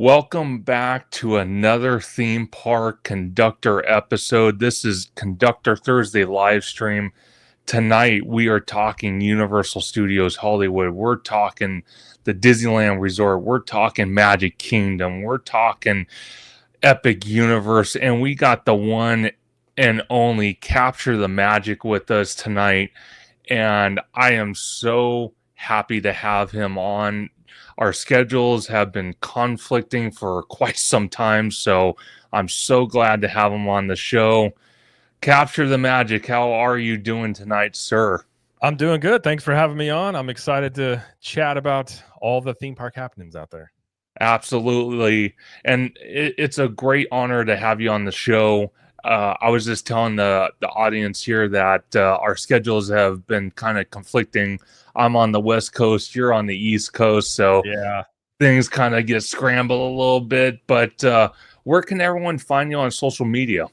Welcome back to another theme park conductor episode. This is Conductor Thursday live stream. Tonight we are talking Universal Studios Hollywood. We're talking the Disneyland Resort. We're talking Magic Kingdom. We're talking Epic Universe. And we got the one and only Capture the Magic with us tonight. And I am so happy to have him on. Our schedules have been conflicting for quite some time, so I'm so glad to have him on the show. Capture the Magic, how are you doing tonight, sir? I'm doing good. Thanks for having me on. I'm excited to chat about all the theme park happenings out there. Absolutely. And it's a great honor to have you on the show. I was just telling the audience here that our schedules have been kind of conflicting. I'm on the West Coast, you're on the East Coast, so yeah, things kind of get scrambled a little bit. But where can everyone find you on social media?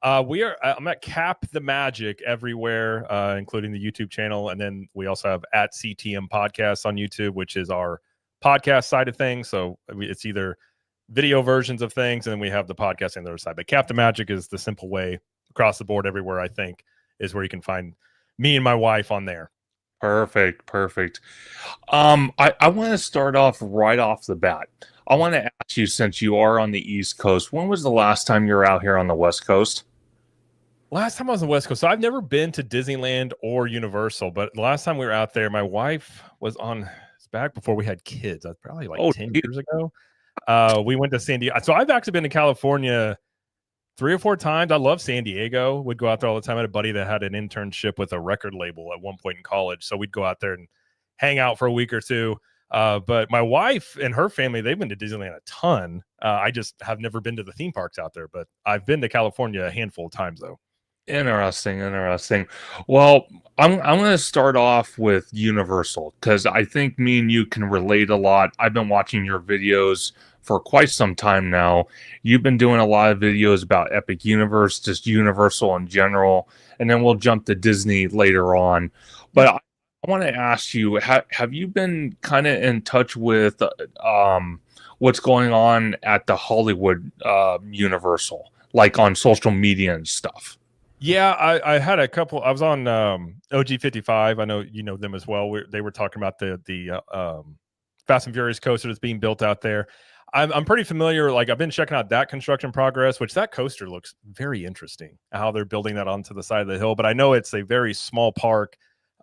I'm at Cap the Magic everywhere, including the YouTube channel, and then we also have at CTM Podcasts on YouTube, which is our podcast side of things. So it's either video versions of things, and then we have the podcast on the other side. But Cap the Magic is the simple way across the board everywhere, I think, is where you can find me and my wife on there. Perfect. I want to start off right off the bat. I want to ask you, since you are on the East Coast, when was the last time you were out here on the West Coast? Last time I was on the West Coast, so I've never been to Disneyland or Universal, but the last time we were out there, my wife was on, it's back before we had kids. That's probably like 10 years ago. We went to San Diego. So I've actually been to California 3 or 4 times. I love San Diego. Would go out there all the time. I had a buddy that had an internship with a record label at one point in college. So we'd go out there and hang out for a week or two. But my wife and her family, they've been to Disneyland a ton. I just have never been to the theme parks out there, but I've been to California a handful of times though. Interesting. Well, I'm going to start off with Universal because I think me and you can relate a lot. I've been watching your videos for quite some time now. You've been doing a lot of videos about Epic Universe, just Universal in general, and then we'll jump to Disney later on. But I want to ask you, have you been kind of in touch with what's going on at the Hollywood Universal, like on social media and stuff? Yeah, I had a couple. I was on OG55. I know you know them as well. They were talking about the Fast and Furious coaster that's being built out there. I'm pretty familiar. Like I've been checking out that construction progress, which that coaster looks very interesting. How they're building that onto the side of the hill. But I know it's a very small park,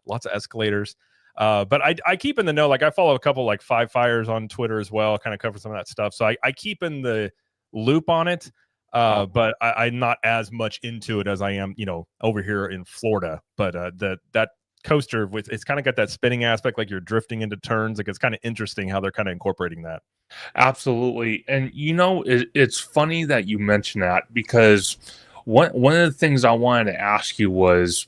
lots of escalators. But I keep in the know. Like I follow a couple like Five Fires on Twitter as well. Kind of cover some of that stuff. So I keep in the loop on it. But I'm not as much into it as I am, over here in Florida. But that coaster, it's kind of got that spinning aspect, like you're drifting into turns. Like it's kind of interesting how they're kind of incorporating that. Absolutely. And it's funny that you mention that because one of the things I wanted to ask you was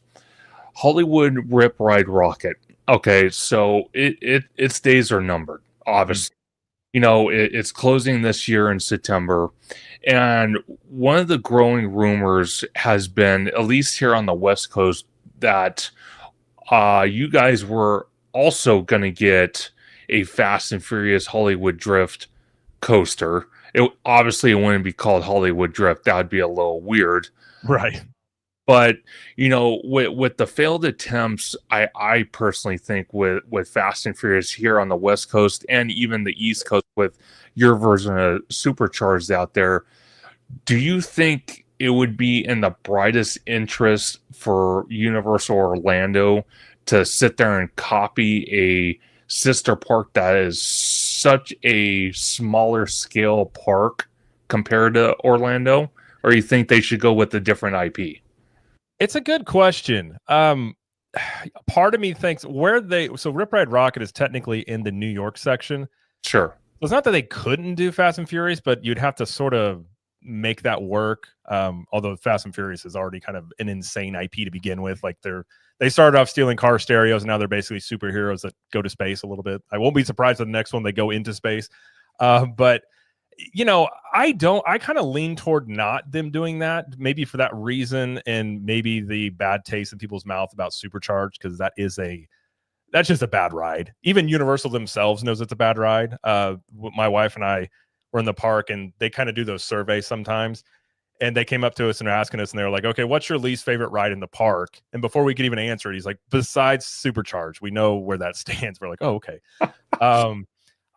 Hollywood Rip Ride Rocket. Okay, so its days are numbered, obviously. It's closing this year in September. And one of the growing rumors has been, at least here on the West Coast, that you guys were also going to get a Fast and Furious Hollywood Drift coaster. Obviously, it wouldn't be called Hollywood Drift. That would be a little weird. Right. But, with the failed attempts, I personally think with Fast and Furious here on the West Coast and even the East Coast with your version of Supercharged out there, do you think it would be in the brightest interest for Universal Orlando to sit there and copy a sister park that is such a smaller scale park compared to Orlando? Or you think they should go with a different IP? It's a good question. Part of me thinks so Rip Ride Rocket is technically in the New York section. Sure. It's not that they couldn't do Fast and Furious, but you'd have to sort of make that work. Although Fast and Furious is already kind of an insane IP to begin with. Like they started off stealing car stereos, and now they're basically superheroes that go to space a little bit. I won't be surprised if the next one they go into space. But I kind of lean toward not them doing that, maybe for that reason, and maybe the bad taste in people's mouth about Supercharged, because that's just a bad ride. Even Universal themselves knows it's a bad ride. My wife and I were in the park, and they kind of do those surveys sometimes. And they came up to us and are asking us, and they were like, okay, what's your least favorite ride in the park? And before we could even answer it, he's like, besides Supercharged, we know where that stands. We're like, oh, okay.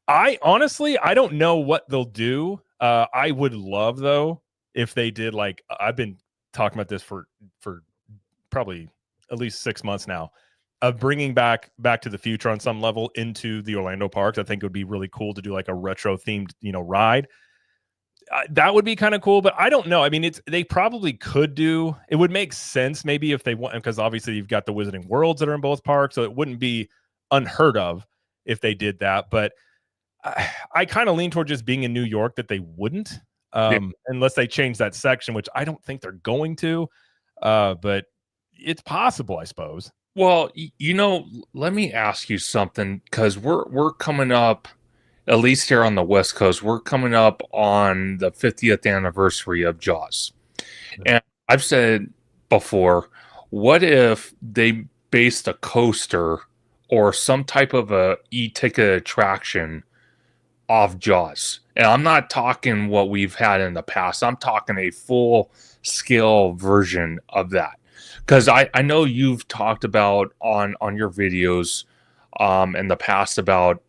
I honestly, I don't know what they'll do. I would love, though, if they did, like, I've been talking about this for probably at least 6 months now, of bringing back to the Future on some level into the Orlando parks. I think it would be really cool to do like a retro themed, ride. That would be kind of cool, but I don't know. I mean, they probably could do. It would make sense maybe if they want, because obviously you've got the Wizarding Worlds that are in both parks, so it wouldn't be unheard of if they did that. But I kind of lean toward just being in New York that they wouldn't, unless they change that section, which I don't think they're going to. But it's possible, I suppose. Well, let me ask you something, because we're coming up, at least here on the West Coast, we're coming up on the 50th anniversary of Jaws. And I've said before, what if they based a coaster or some type of a e-ticket attraction off Jaws? And I'm not talking what we've had in the past. I'm talking a full scale version of that. Because I know you've talked about on your videos in the past about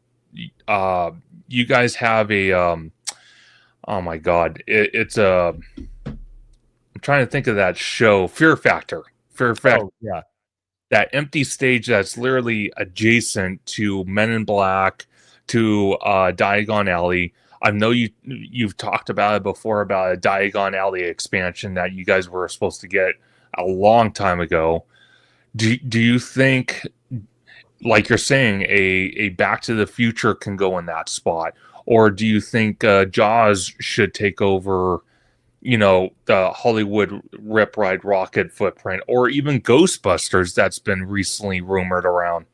you guys have a oh my god, it's a, I'm trying to think of that show, Fear Factor. Oh, yeah. That empty stage that's literally adjacent to Men in Black, to Diagon Alley. I know you've talked about it before, about a Diagon Alley expansion that you guys were supposed to get a long time ago. Do you think, like you're saying, a Back to the Future can go in that spot? Or do you think Jaws should take over, the Hollywood Rip Ride Rocket footprint, or even Ghostbusters that's been recently rumored around?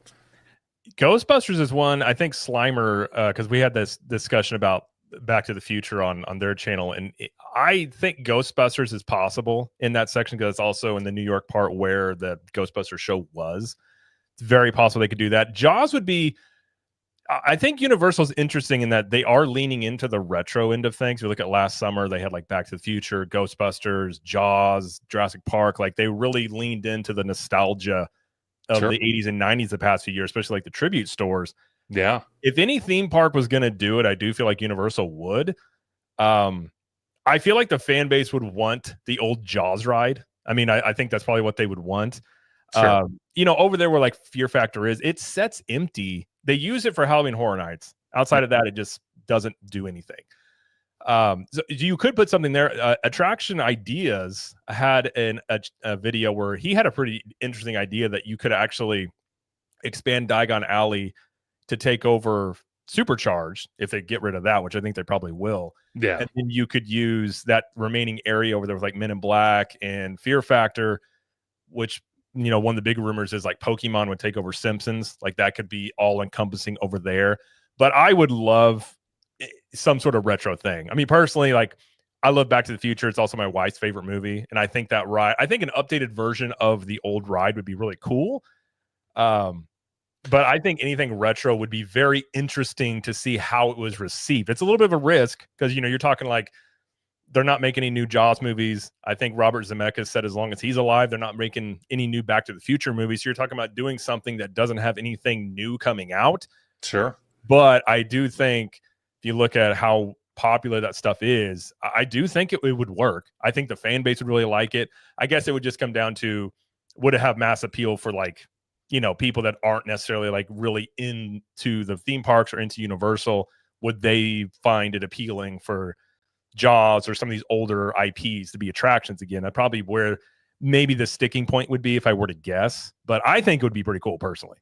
Ghostbusters is one. I think Slimer, because we had this discussion about Back to the Future on their channel, and I think Ghostbusters is possible in that section, because it's also in the New York part where the Ghostbusters show was. It's very possible they could do that. Jaws would be, I think Universal's interesting in that they are leaning into the retro end of things. We look at last summer, they had like Back to the Future, Ghostbusters, Jaws, Jurassic Park. Like, they really leaned into the nostalgia of the 80s and 90s the past few years, especially like the tribute stores. Yeah. If any theme park was going to do it, I do feel like Universal would. I feel like the fan base would want the old Jaws ride. I mean, I think that's probably what they would want. Sure. Over there where like Fear Factor is, it sets empty. They use it for Halloween Horror Nights. Outside of that, it just doesn't do anything. So you could put something there. Attraction Ideas had a video where he had a pretty interesting idea that you could actually expand Diagon Alley to take over Supercharged if they get rid of that, which I think they probably will. Yeah. And then you could use that remaining area over there with like Men in Black and Fear Factor, which, one of the big rumors is like Pokemon would take over Simpsons. Like, that could be all encompassing over there. But I would love some sort of retro thing. I mean, personally, like, I love Back to the Future. It's also my wife's favorite movie. And I think that ride, I think an updated version of the old ride would be really cool. But I think anything retro would be very interesting to see how it was received. It's a little bit of a risk because, you're talking like they're not making any new Jaws movies. I think Robert Zemeckis said as long as he's alive, they're not making any new Back to the Future movies. So you're talking about doing something that doesn't have anything new coming out. Sure. But I do think if you look at how popular that stuff is, I do think it would work. I think the fan base would really like it. I guess it would just come down to, would it have mass appeal for like, people that aren't necessarily like really into the theme parks or into Universal? Would they find it appealing for Jaws or some of these older IPs to be attractions again? That's probably where maybe the sticking point would be if I were to guess, but I think it would be pretty cool personally.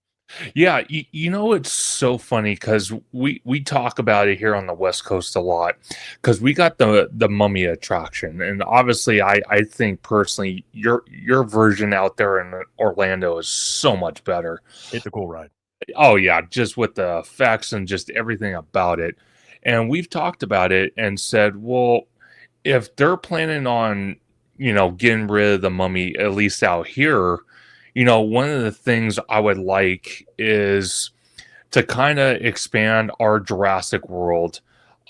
Yeah, it's so funny because we talk about it here on the West Coast a lot, because we got the Mummy attraction, and obviously I think personally your version out there in Orlando is so much better. It's a cool ride. Oh yeah, just with the effects and just everything about it. And we've talked about it and said, well, if they're planning on, getting rid of the Mummy, at least out here, one of the things I would like is to kind of expand our Jurassic World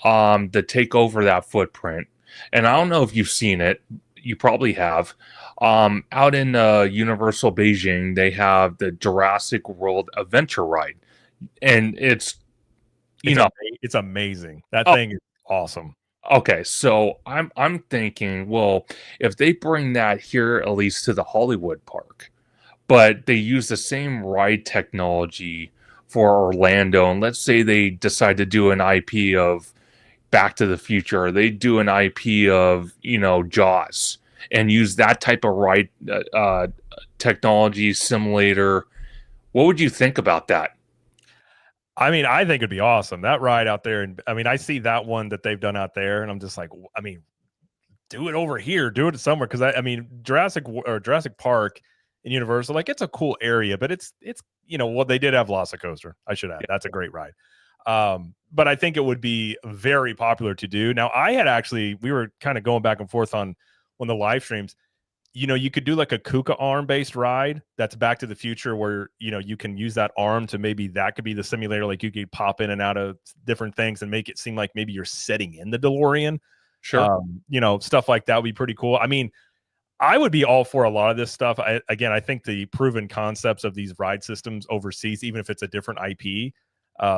to take over that footprint. And I don't know if you've seen it. You probably have. Out in Universal Beijing, they have the Jurassic World Adventure Ride, and it's you It's know. it's amazing. That Oh, thing is awesome. okay. So I'm thinking, well, if they bring that here at least to the Hollywood Park, but they use the same ride technology for Orlando, and let's say they decide to do an IP of Back to the Future, or they do an IP of Jaws, and use that type of ride technology simulator. What would you think about that? I mean, I think it'd be awesome. That ride out there, and I mean, I see that one that they've done out there, and I'm just like, I mean, do it over here, do it somewhere, because I mean, Jurassic Park and Universal, like it's a cool area, but it's well, they did have Velocicoaster. I should add, that's a great ride. But I think it would be very popular to do. Now, we were kind of going back and forth on the live streams. You could do like a Kuka arm based ride that's Back to the Future, where you can use that arm to, maybe that could be the simulator. Like you could pop in and out of different things and make it seem like maybe you're setting in the DeLorean. Sure. Stuff like that would be pretty cool. I mean, I would be all for a lot of this stuff. I think the proven concepts of these ride systems overseas, even if it's a different IP,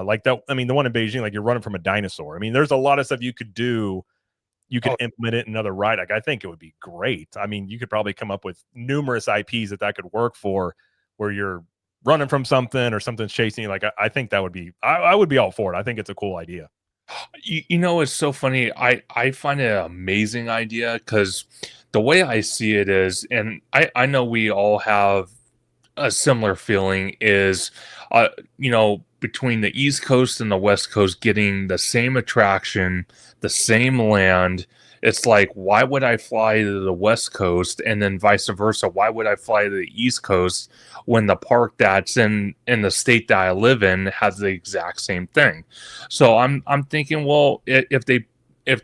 like that. I mean, the one in Beijing, like you're running from a dinosaur. I mean, there's a lot of stuff you could do. You could Oh, implement it in another ride. Like I think it would be great. I mean, you could probably come up with numerous IPs that could work for, where you're running from something or something's chasing you. Like I think that would be. I would be all for it. I think it's a cool idea. it's so funny. I find it an amazing idea because the way I see it is, and I know we all have a similar feeling, is uh between the East Coast and the West Coast getting the same attraction, the same land. It's like, why would I fly to the West Coast, and then vice versa? Why would I fly to the East Coast when the park that's in the state that I live in has the exact same thing? So I'm thinking, well, if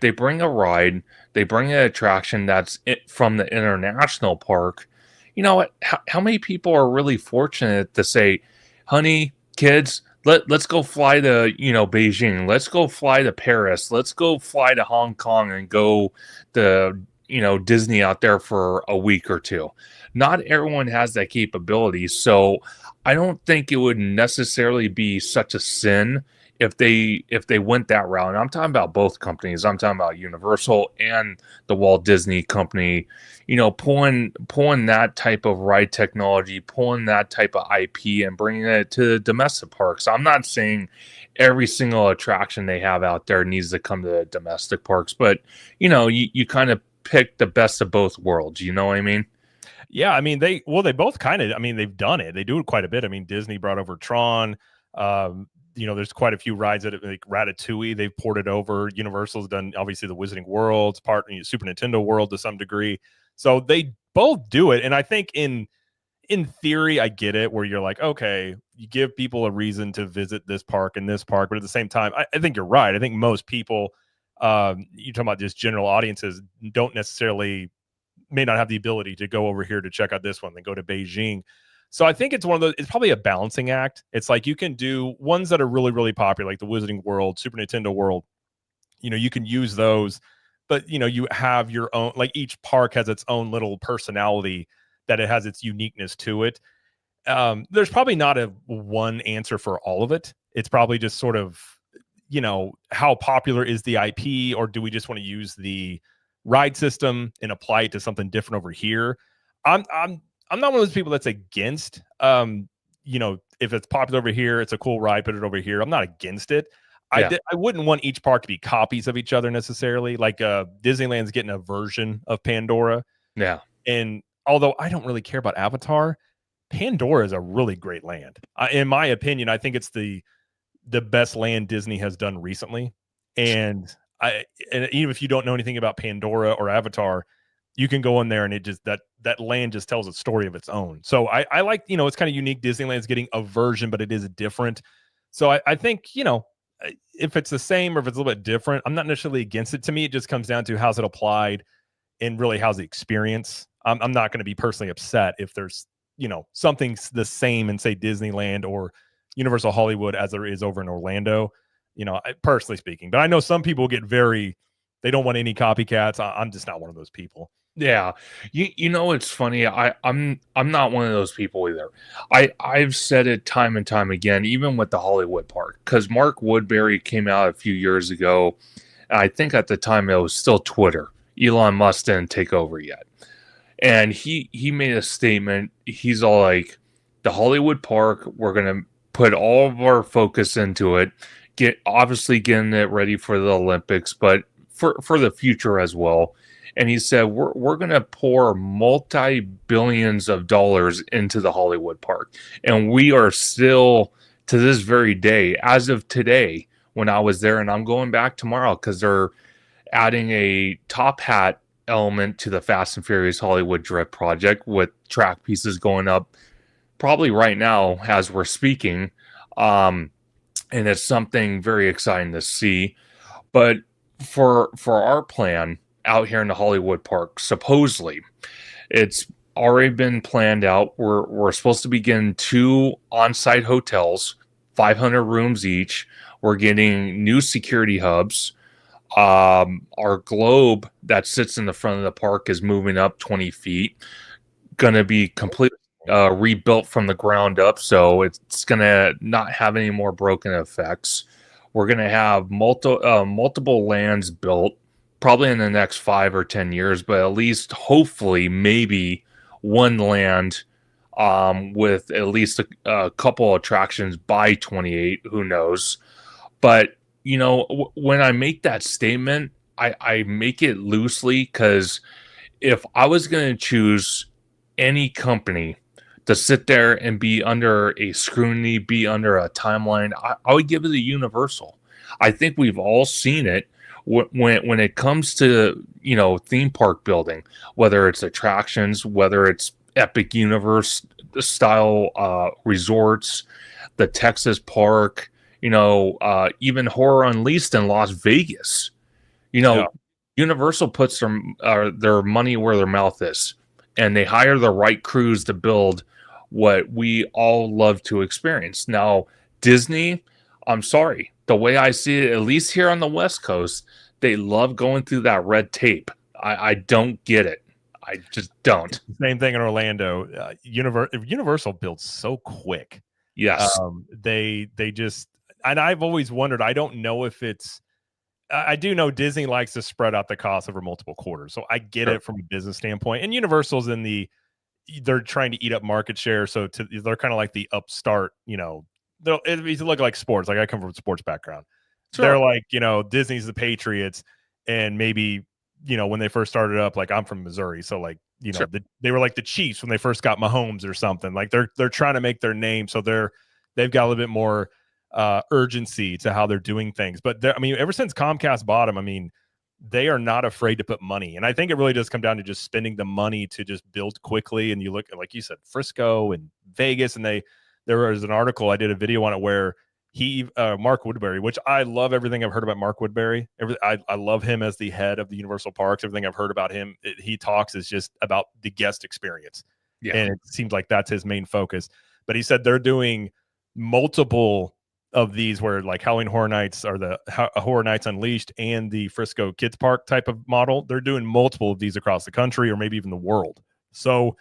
they bring a ride, they bring an attraction that's from the international park. You know what? How many people are really fortunate to say, honey, kids, let's go fly to, Beijing. Let's go fly to Paris. Let's go fly to Hong Kong and go to, Disney out there for a week or two. Not everyone has that capability. So I don't think it would necessarily be such a sin if they went that route. And I'm talking about both companies. I'm talking about Universal and the Walt Disney Company, pulling that type of ride technology, pulling that type of IP and bringing it to domestic parks. I'm not saying every single attraction they have out there needs to come to the domestic parks, but you kind of pick the best of both worlds. You know what I mean? Yeah, I mean they both kind of, I mean, they've done it. They do it quite a bit. I mean, Disney brought over Tron. There's quite a few rides that, like Ratatouille, they've ported over. Universal's done obviously the Wizarding World's part, Super Nintendo World to some degree. So they both do it, and I think in theory, I get it, where you're like, okay, you give people a reason to visit this park and this park, but at the same time, I think you're right. I think most people, you're talking about just general audiences, don't necessarily, may not have the ability to go over here to check out this one, then go to Beijing. So I think it's one of those, it's probably a balancing act. It's like you can do ones that are really, really popular, like the Wizarding World, Super Nintendo World. You can use those, but you have your own, like each park has its own little personality, that it has its uniqueness to it. There's probably not a one answer for all of it. It's probably just sort of, how popular is the IP, or do we just want to use the ride system and apply it to something different over here? I'm not one of those people that's against, if it's popular over here, it's a cool ride, put it over here. I'm not against it. Yeah. I wouldn't want each park to be copies of each other necessarily. Like Disneyland's getting a version of Pandora, Yeah. and although I don't really care about Avatar, Pandora is a really great land. In my opinion, I think it's the best land Disney has done recently. And and even if you don't know anything about Pandora or Avatar, you can go in there and it just, that land just tells a story of its own. So I like, it's kind of unique. Disneyland's getting a version, but it is different. So I think, if it's the same or if it's a little bit different, I'm not necessarily against it. To me, it just comes down to how's it applied and really how's the experience. I'm not going to be personally upset if there's, something the same in, say, Disneyland or Universal Hollywood as there is over in Orlando. personally speaking. But I know some people get they don't want any copycats. I'm just not one of those people. Yeah. It's funny. I'm not one of those people either. I've said it time and time again, even with the Hollywood Park, because Mark Woodbury came out a few years ago. And I think at the time it was still Twitter. Elon Musk didn't take over yet. And he made a statement. He's all like, the Hollywood Park, we're gonna put all of our focus into it, obviously getting it ready for the Olympics, but for the future as well. And he said, we're going to pour multi-billions of dollars into the Hollywood Park. And we are still, to this very day, as of today, when I was there, and I'm going back tomorrow because they're adding a top hat element to the Fast and Furious Hollywood Drift project with track pieces going up probably right now as we're speaking. And it's something very exciting to see. But for our plan out here in the Hollywood Park, supposedly it's already been planned out. We're supposed to be getting 2 on-site hotels, 500 rooms each. We're getting new security hubs. Our globe that sits in the front of the park is moving up 20 feet. Going to be completely rebuilt from the ground up, so it's going to not have any more broken effects. We're going to have multiple lands built, probably in the next 5 or 10 years, but at least hopefully maybe one land with at least a couple attractions by 28. Who knows? But when I make that statement, I make it loosely, because if I was going to choose any company to sit there and be under a scrutiny, be under a timeline, I would give it to Universal. I think we've all seen it when it comes to, theme park building, whether it's attractions, whether it's Epic Universe style resorts, the Texas park, even Horror Unleashed in Las Vegas. Yeah. Universal puts their money where their mouth is, and they hire the right crews to build what we all love to experience. Now, Disney, I'm sorry, the way I see it, at least here on the West Coast, they love going through that red tape. I don't get it. I just don't. Same thing in Orlando. Universal builds so quick. Yes. They just, and I've always wondered, I don't know if it's, I do know Disney likes to spread out the cost over multiple quarters. So I get it from a business standpoint. And Universal's they're trying to eat up market share. So they're kind of like the upstart, if you look like sports, like I come from a sports background. Sure. They're like, Disney's the Patriots, and maybe, when they first started up, like I'm from Missouri. So like, sure, they were like the Chiefs when they first got Mahomes or something. Like they're trying to make their name. So they've got a little bit more urgency to how they're doing things. But ever since Comcast bought them, they are not afraid to put money. And I think it really does come down to just spending the money to just build quickly. And you look at, like you said, Frisco and Vegas, and there was an article, I did a video on it, where Mark Woodbury, which I love everything I've heard about Mark Woodbury. I love him as the head of the Universal Parks. Everything I've heard about him, he talks is just about the guest experience. Yeah. And it seems like that's his main focus. But he said they're doing multiple of these, where like Halloween Horror Nights, or the Horror Nights Unleashed, and the Frisco Kids Park type of model. They're doing multiple of these across the country, or maybe even the world. So,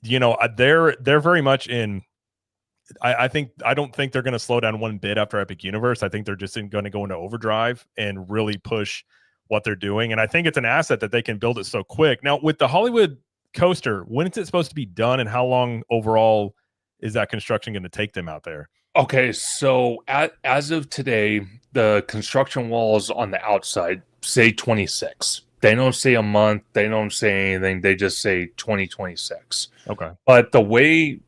they're very much in. I don't think they're going to slow down one bit after Epic Universe. I think they're just going to go into overdrive and really push what they're doing. And I think it's an asset that they can build it so quick. Now, with the Hollywood coaster, when is it supposed to be done, and how long overall is that construction going to take them out there? Okay, so as of today, the construction walls on the outside say 26. They don't say a month. They don't say anything. They just say 2026. Okay. But the way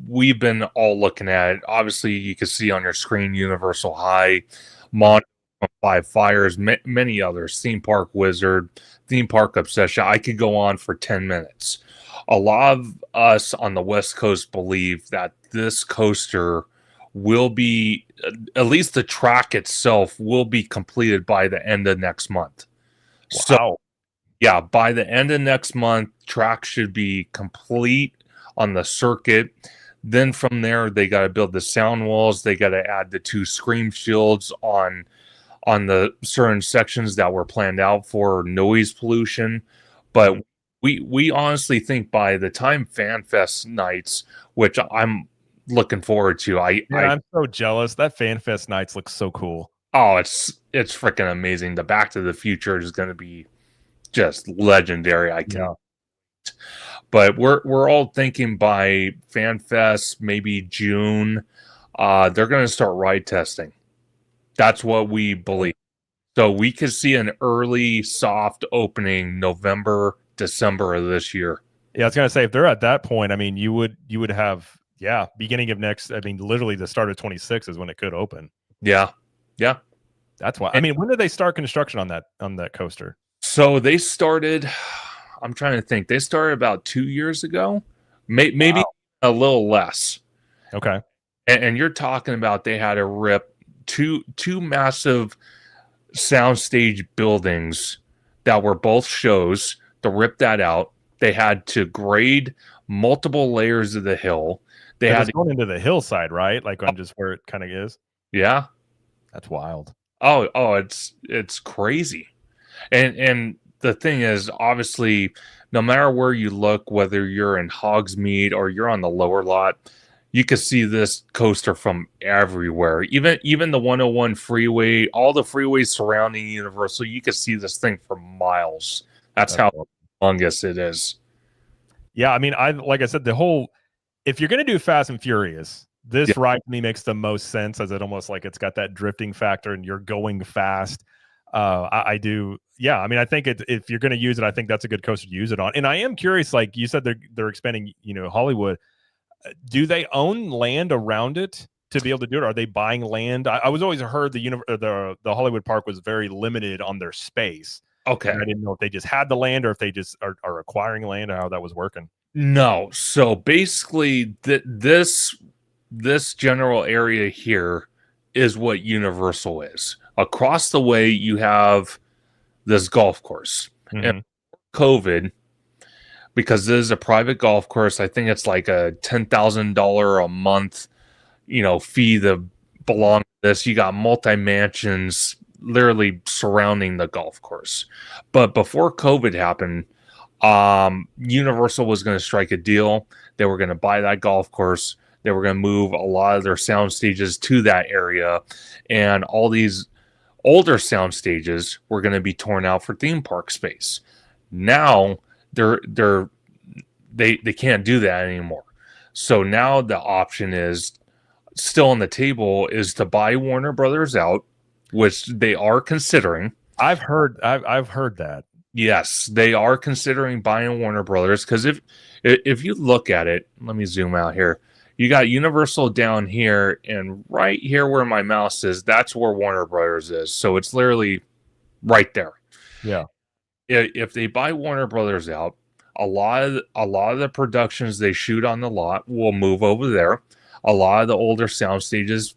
we've been all looking at it, obviously you can see on your screen Universal High, Five Fires, many others, Theme Park Wizard, Theme Park Obsession. I could go on for 10 minutes. A lot of us on the West Coast believe that this coaster will be, at least the track itself, will be completed by the end of next month. Wow. So, yeah, by the end of next month, track should be complete on the circuit. Then from there, they got to build the sound walls. They got to add the 2 scream shields on the certain sections that were planned out for noise pollution. But we honestly think by the time FanFest nights, which I'm looking forward to, I'm so jealous. That FanFest nights look so cool. oh, it's freaking amazing. The Back to the Future is going to be just legendary. But we're all thinking by FanFest, maybe June, they're going to start ride testing. That's what we believe. So we could see an early soft opening November, December of this year. Yeah, I was gonna say if they're at that point, I mean, you would have beginning of next. I mean, literally the start of 26 is when it could open. Yeah. That's why. I mean, when did they start construction on that coaster? So they started. I'm trying to think. They started about 2 years ago, maybe a little less. Okay. And you're talking about they had to rip two massive soundstage buildings that were both shows to rip that out. They had to grade multiple layers of the hill. They had going into the hillside, right? Like on just where it kind of is. Yeah, that's wild. Oh, it's crazy. And the thing is, obviously, no matter where you look, whether you're in Hogsmeade or you're on the lower lot, you can see this coaster from everywhere. Even the 101 freeway, all the freeways surrounding Universal, you can see this thing for miles. That's how humongous it is. Yeah, I mean, like I said, if you're going to do Fast and Furious, this ride to me makes the most sense, as it almost like it's got that drifting factor and you're going fast. I do. Yeah. I mean, I think if you're going to use it, I think that's a good coaster to use it on. And I am curious, like you said, they're expanding, Hollywood. Do they own land around it to be able to do it? Are they buying land? I was always heard the Hollywood Park was very limited on their space. Okay. And I didn't know if they just had the land or if they just are acquiring land or how that was working. No. So basically this general area here is what Universal is. Across the way, you have this golf course. Mm-hmm. And COVID, because this is a private golf course, I think it's like a $10,000 a month, fee that belong to this. You got multi-mansions literally surrounding the golf course. But before COVID happened, Universal was going to strike a deal. They were going to buy that golf course. They were going to move a lot of their sound stages to that area, and all these older sound stages were going to be torn out for theme park space. Now they can't do that anymore. So now the option is still on the table is to buy Warner Brothers out, which they are considering. I've heard that. Yes, they are considering buying Warner Brothers, because if you look at it, let me zoom out here. You got Universal down here, and right here where my mouse is, that's where Warner Brothers is. So it's literally right there. Yeah. If they buy Warner Brothers out, a lot of the productions they shoot on the lot will move over there. A lot of the older sound stages,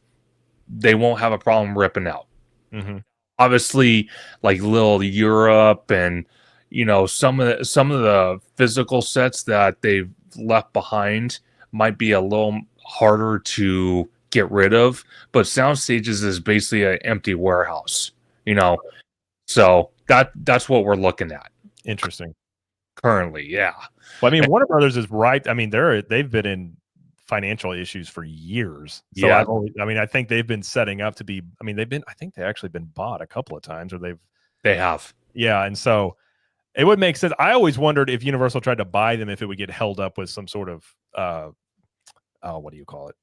they won't have a problem ripping out. Mm-hmm. Obviously, like Little Europe and some of the physical sets that they've left behind might be a little harder to get rid of, but sound stages is basically an empty warehouse, so that's what we're looking at. Interesting. Currently, yeah. Well, I mean, Warner Brothers is right. I mean, they've been in financial issues for years. So yeah. I think they've been setting up to be. I mean, I think they actually been bought a couple of times, or they have. Yeah, and so it would make sense. I always wondered if Universal tried to buy them, if it would get held up with some sort of what do you call it?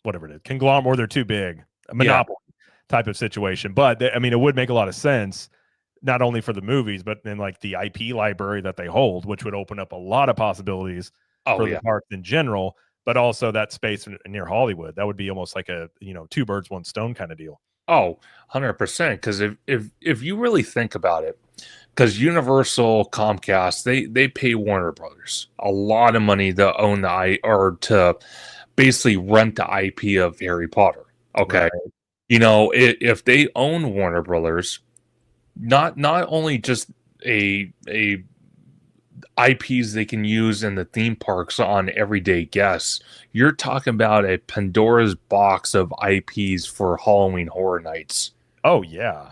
Whatever it is, conglomerate, or they're too big, a monopoly type of situation. But I mean, it would make a lot of sense, not only for the movies, but then like the IP library that they hold, which would open up a lot of possibilities for the park in general, but also that space near Hollywood. That would be almost like a, two birds, one stone kind of deal. Oh, 100%. Because if you really think about it, because Universal, Comcast, they pay Warner Brothers a lot of money to own or to basically rent the IP of Harry Potter. Okay. Right. If they own Warner Brothers, not only just IPs they can use in the theme parks on everyday guests. You're talking about a Pandora's box of IPs for Halloween Horror Nights. Oh yeah.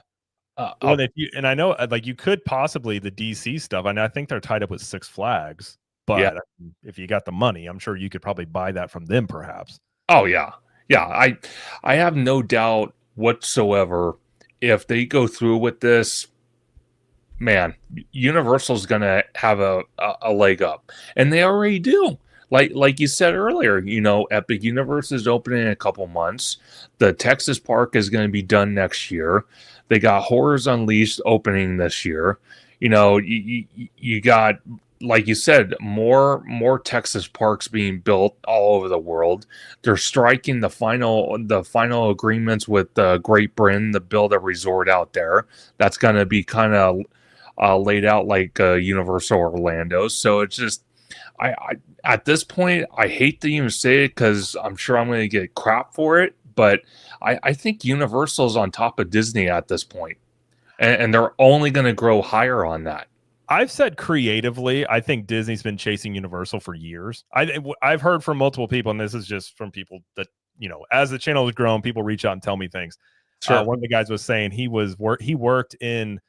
Uh, uh, Well, if you and I know like you could possibly the DC stuff. I think they're tied up with Six Flags, yeah. but if you got the money, I'm sure you could probably buy that from them, perhaps. Oh yeah. Yeah. I have no doubt whatsoever if they go through with this, man, Universal's gonna have a leg up, and they already do. Like you said earlier, Epic Universe is opening in a couple months. The Texas Park is going to be done next year. They got Horrors Unleashed opening this year. You got, like you said, more Texas parks being built all over the world. They're striking the final agreements with Great Britain to build a resort out there. That's going to be kind of laid out like Universal Orlando. So it's just, I at this point, I hate to even say it because I'm sure I'm going to get crap for it, but I think Universal's on top of Disney at this point, and they're only going to grow higher on that. I've said creatively, I think Disney's been chasing Universal for years. I've heard from multiple people, and this is just from people that as the channel has grown, people reach out and tell me things. Sure. One of the guys was saying he worked in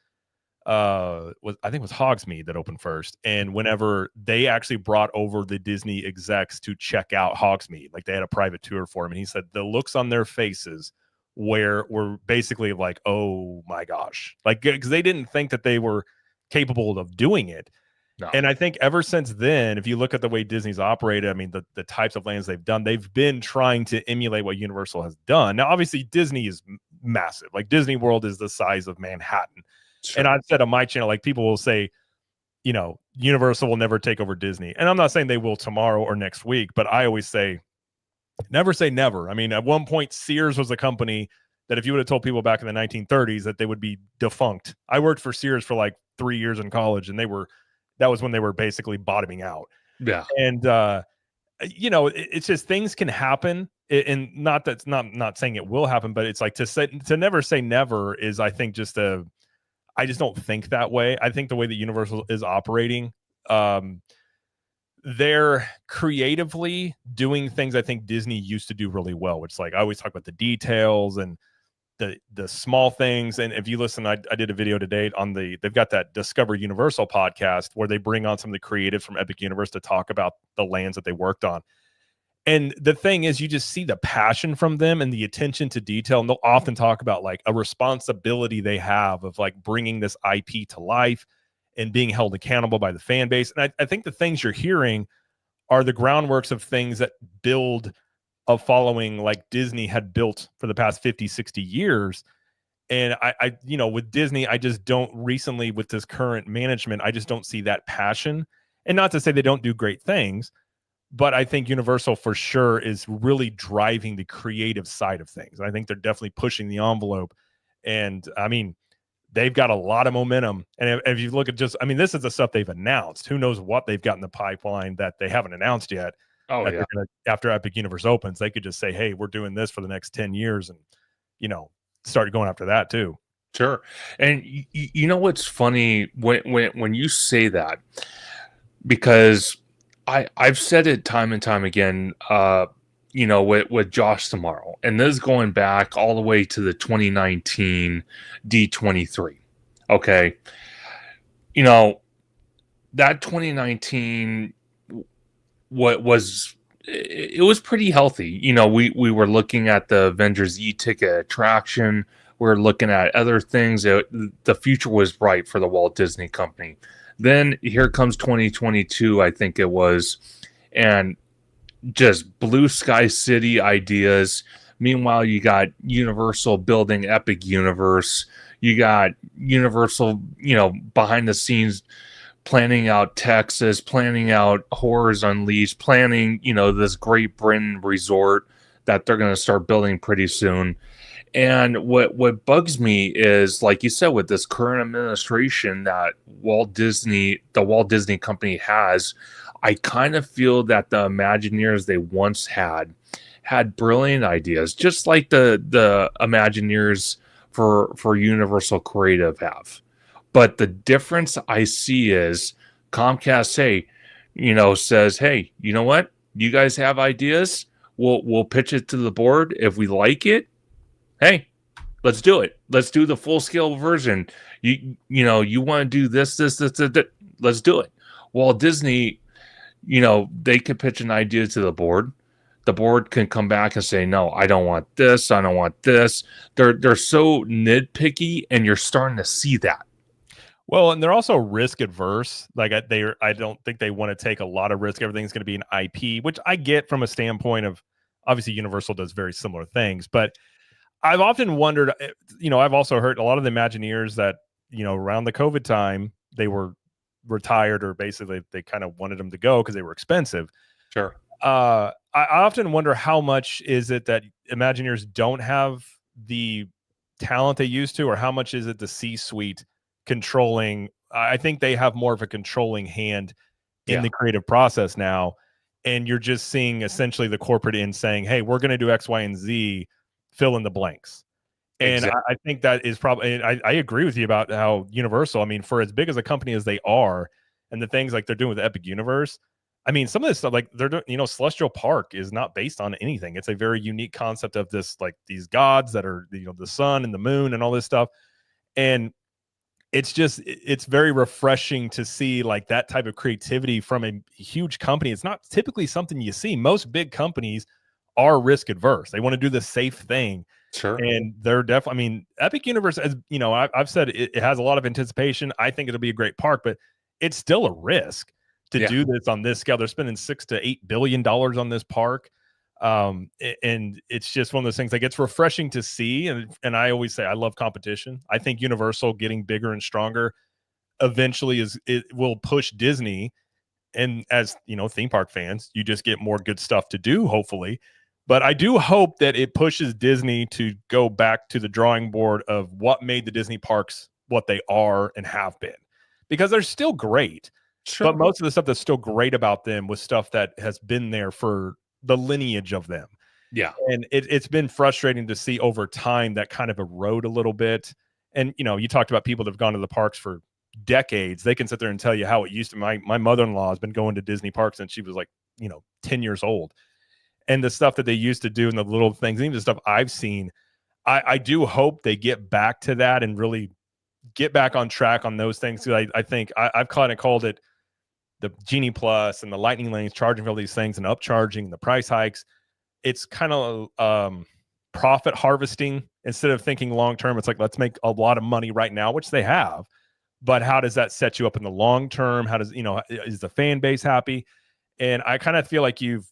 I think it was Hogsmeade that opened first, and whenever they actually brought over the Disney execs to check out Hogsmeade, like they had a private tour for him, and he said the looks on their faces were basically like, oh my gosh, like because they didn't think that they were capable of doing it. No. And I think ever since then, if you look at the way Disney's operated, I mean, the types of lands they've done, they've been trying to emulate what Universal has done. Now, obviously, Disney is massive. Like Disney World is the size of Manhattan. Sure. And I've said on my channel, like people will say, Universal will never take over Disney. And I'm not saying they will tomorrow or next week, but I always say, never say never. I mean, at one point, Sears was a company that if you would have told people back in the 1930s that they would be defunct. I worked for Sears for like 3 years in college, and that was when they were basically bottoming out. Yeah. And, it's just things can happen. And not that's not saying it will happen, but it's like to never say never is, I think, I just don't think that way. I think the way that Universal is operating, they're creatively doing things I think Disney used to do really well, which, like, I always talk about the details and the small things. And if you listen, I did a video today on they've got that Discover Universal podcast where they bring on some of the creatives from Epic Universe to talk about the lands that they worked on. And the thing is, you just see the passion from them and the attention to detail. And they'll often talk about like a responsibility they have of like bringing this IP to life and being held accountable by the fan base. And I think the things you're hearing are the groundworks of things that build a following like Disney had built for the past 50, 60 years. And I with Disney, I just don't recently with this current management, I just don't see that passion. And not to say they don't do great things, but I think Universal for sure is really driving the creative side of things. I think they're definitely pushing the envelope. And I mean, they've got a lot of momentum. And if you look at this is the stuff they've announced. Who knows what they've got in the pipeline that they haven't announced yet. Oh, yeah. After Epic Universe opens, they could just say, hey, we're doing this for the next 10 years and, start going after that too. Sure. And you know what's funny when you say that, because I've said it time and time again, with Josh Tomorrow, and this is going back all the way to the 2019 D23. Okay. That 2019, it was pretty healthy. We were looking at the Avengers e-ticket attraction. We're looking at other things. The future was bright for the Walt Disney Company. Then here comes 2022, I think it was, and just blue sky city ideas. Meanwhile, you got Universal building Epic Universe. You got Universal, behind the scenes planning out Texas, planning out Horrors Unleashed, planning, this Great Britain resort that they're going to start building pretty soon. And what bugs me is, like you said, with this current administration that the Walt Disney Company has, I kind of feel that the Imagineers they once had brilliant ideas, just like the Imagineers for Universal Creative have. But the difference I see is Comcast, says, hey, you know what? You guys have ideas? We'll pitch it to the board. If we like it, hey, let's do it. Let's do the full scale version. You want to do this, let's do it. Walt Disney, they could pitch an idea to the board. The board can come back and say, no, I don't want this. I don't want this. They're so nitpicky, and you're starting to see that. Well, and they're also risk adverse. Like I don't think they want to take a lot of risk. Everything's going to be an IP, which I get from a standpoint of, obviously Universal does very similar things, but I've often wondered, I've also heard a lot of the Imagineers that, around the COVID time, they were retired, or basically they kind of wanted them to go because they were expensive. Sure. I often wonder how much is it that Imagineers don't have the talent they used to, or how much is it the C-suite controlling? I think they have more of a controlling hand in the creative process now. And you're just seeing essentially the corporate end saying, hey, we're going to do X, Y, and Z, fill in the blanks. And exactly. I think that is probably, I agree with you about how Universal, I mean, for as big as a company as they are, and the things like they're doing with Epic Universe, I mean, some of this stuff, like they're doing, Celestial Park is not based on anything. It's a very unique concept of this, like these gods that are, the sun and the moon and all this stuff. And it's very refreshing to see like that type of creativity from a huge company. It's not typically something you see. Most big companies are risk adverse. They want to do the safe thing. Sure. And they're definitely, I mean, Epic Universe, as I've said, it has a lot of anticipation. I think it'll be a great park, but it's still a risk to do this on this scale. They're spending $6 to $8 billion on this park. And it's just one of those things, like, it's refreshing to see. And I always say, I love competition. I think Universal getting bigger and stronger eventually it will push Disney. And as theme park fans, you just get more good stuff to do, hopefully. But I do hope that it pushes Disney to go back to the drawing board of what made the Disney parks what they are and have been, because they're still great. Sure. But most of the stuff that's still great about them was stuff that has been there for the lineage of them. Yeah. And it's been frustrating to see over time that kind of erode a little bit. And, you talked about people that have gone to the parks for decades. They can sit there and tell you how it used to. My mother-in-law has been going to Disney parks since she was like, 10 years old. And the stuff that they used to do and the little things, even the stuff I've seen, I do hope they get back to that and really get back on track on those things. I think I've kind of called it the Genie Plus and the Lightning Lanes, charging for all these things and upcharging the price hikes. It's kind of profit harvesting instead of thinking long term. It's like, let's make a lot of money right now, which they have. But how does that set you up in the long term? How does, is the fan base happy? And I kind of feel like you've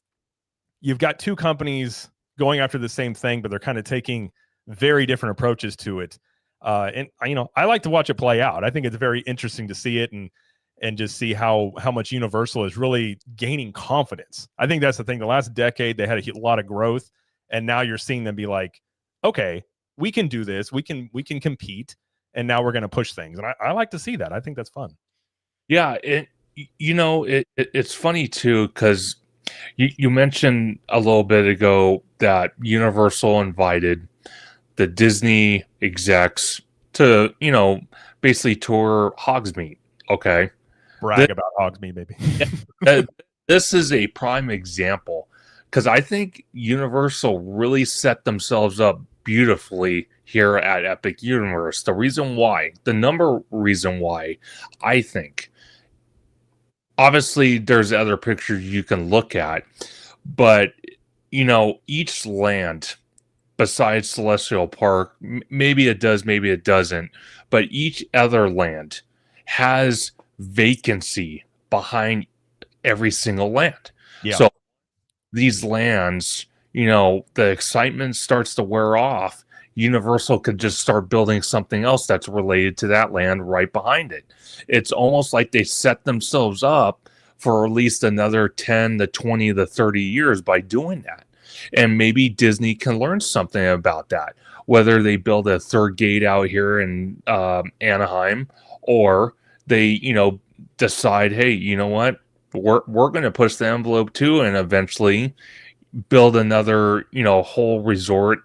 got two companies going after the same thing, but they're kind of taking very different approaches to it. And I like to watch it play out. I think it's very interesting to see it and just see how much Universal is really gaining confidence. I think that's the thing. The last decade, they had a lot of growth, and now you're seeing them be like, okay, we can do this. We can compete, and now we're going to push things. And I like to see that. I think that's fun. Yeah. It's funny too, because you mentioned a little bit ago that Universal invited the Disney execs to, basically tour Hogsmeade. Okay. Brag about Hogsmeade, baby. This is a prime example, because I think Universal really set themselves up beautifully here at Epic Universe. The number reason why, I think, obviously there's other pictures you can look at, but each land besides Celestial Park, maybe it does, maybe it doesn't, but each other land has vacancy behind every single land. Yeah. So these lands, the excitement starts to wear off. Universal could just start building something else that's related to that land right behind it. It's almost like they set themselves up for at least another 10 to 20 to 30 years by doing that. And maybe Disney can learn something about that, whether they build a third gate out here in Anaheim, or they, decide, hey, you know what, we're going to push the envelope too, and eventually build another, whole resort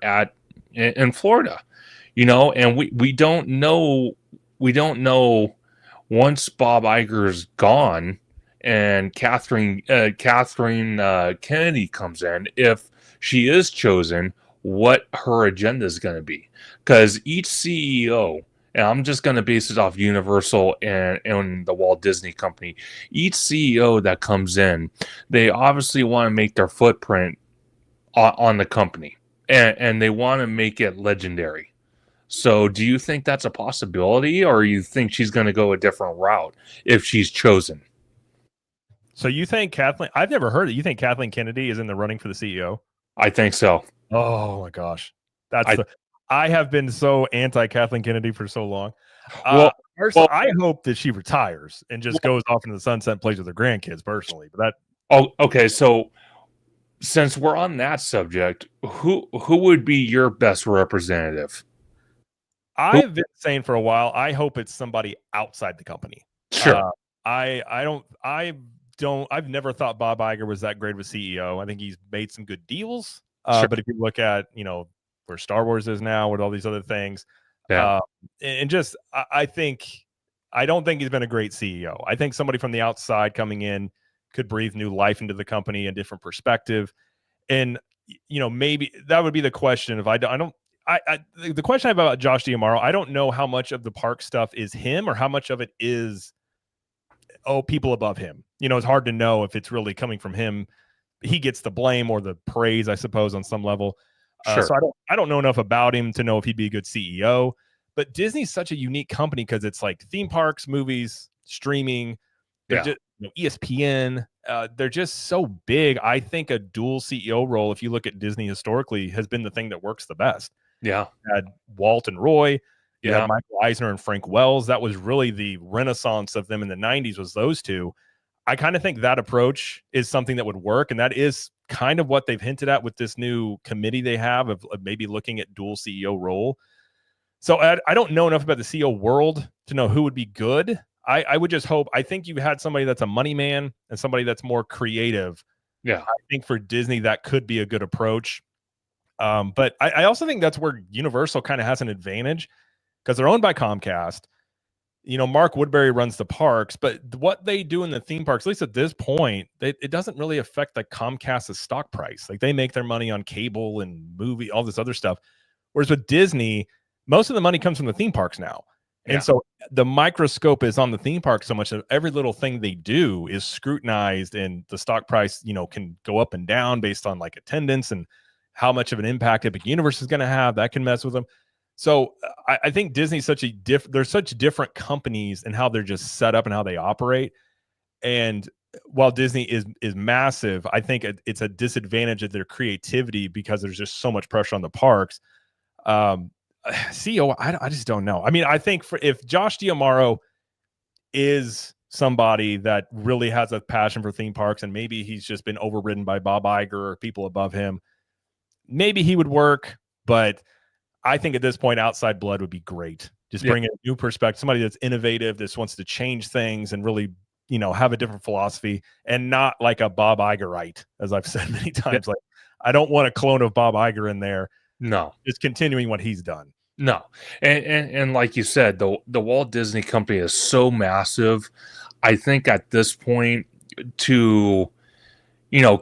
in Florida, and we don't know once Bob Iger's gone and Catherine Kennedy comes in, if she is chosen, what her agenda is going to be. Because each CEO, and I'm just going to base it off Universal and the Walt Disney Company, each CEO that comes in, they obviously want to make their footprint on the company, and they want to make it legendary. So do you think that's a possibility, or you think she's going to go a different route if she's chosen? So you think Kathleen? I've never heard it. You think Kathleen Kennedy is in the running for the CEO? I think so. Oh my gosh, that's I the. I have been so anti Kathleen Kennedy for so long. well, Personally, well, I hope that she retires and just goes off into the sunset and plays with her grandkids. Personally, but that. oh, okay. So since we're on that subject, who would be your best representative? Who? I've been saying for a while, I hope it's somebody outside the company. Sure, I've never thought Bob Iger was that great of a CEO. I think he's made some good deals. sure. But if you look at, where Star Wars is now with all these other things, Yeah, and just, I don't think he's been a great CEO. I think somebody from the outside coming in could breathe new life into the company, a different perspective. And, maybe that would be the question. If the question I have about Josh D'Amaro, I don't know how much of the park stuff is him or how much of it is, people above him. It's hard to know if it's really coming from him. He gets the blame or the praise, I suppose, on some level. sure. So I don't know enough about him to know if he'd be a good CEO. But Disney's such a unique company because it's like theme parks, movies, streaming. They're Yeah, just ESPN. They're just so big. I think a dual CEO role, if you look at Disney historically, has been the thing that works the best. yeah, You had Walt and Roy. You yeah, had Michael Eisner and Frank Wells. That was really the renaissance of them in the 90s, was those two. I kind of think that approach is something that would work. And that is kind of what they've hinted at with this new committee they have of maybe looking at dual CEO role. So I don't know enough about the CEO world to know who would be good. I would just hope. I think you had somebody that's a money man and somebody that's more creative. yeah, I think for Disney, that could be a good approach. But I also think that's where Universal kind of has an advantage because they're owned by Comcast. Mark Woodbury runs the parks, but what they do in the theme parks, at least at this point, it doesn't really affect the Comcast's stock price. Like they make their money on cable and movie, all this other stuff. Whereas with Disney, most of the money comes from the theme parks now. yeah, And so the microscope is on the theme park so much that every little thing they do is scrutinized, and the stock price, can go up and down based on like attendance and how much of an impact Epic Universe is going to have. That can mess with them. So I think Disney's they're such different companies and how they're just set up and how they operate. And while Disney is massive, I think it's a disadvantage of their creativity because there's just so much pressure on the parks. CEO, I just don't know. I mean, I think if Josh D'Amaro is somebody that really has a passion for theme parks and maybe he's just been overridden by Bob Iger or people above him, maybe he would work. But I think at this point, outside blood would be great. Just bring a new perspective, somebody that's innovative, that wants to change things and really, have a different philosophy, and not like a Bob Igerite, as I've said many times. Like, I don't want a clone of Bob Iger in there. No, It's continuing what he's done. no, and like you said, the Walt Disney Company is so massive. I think at this point, to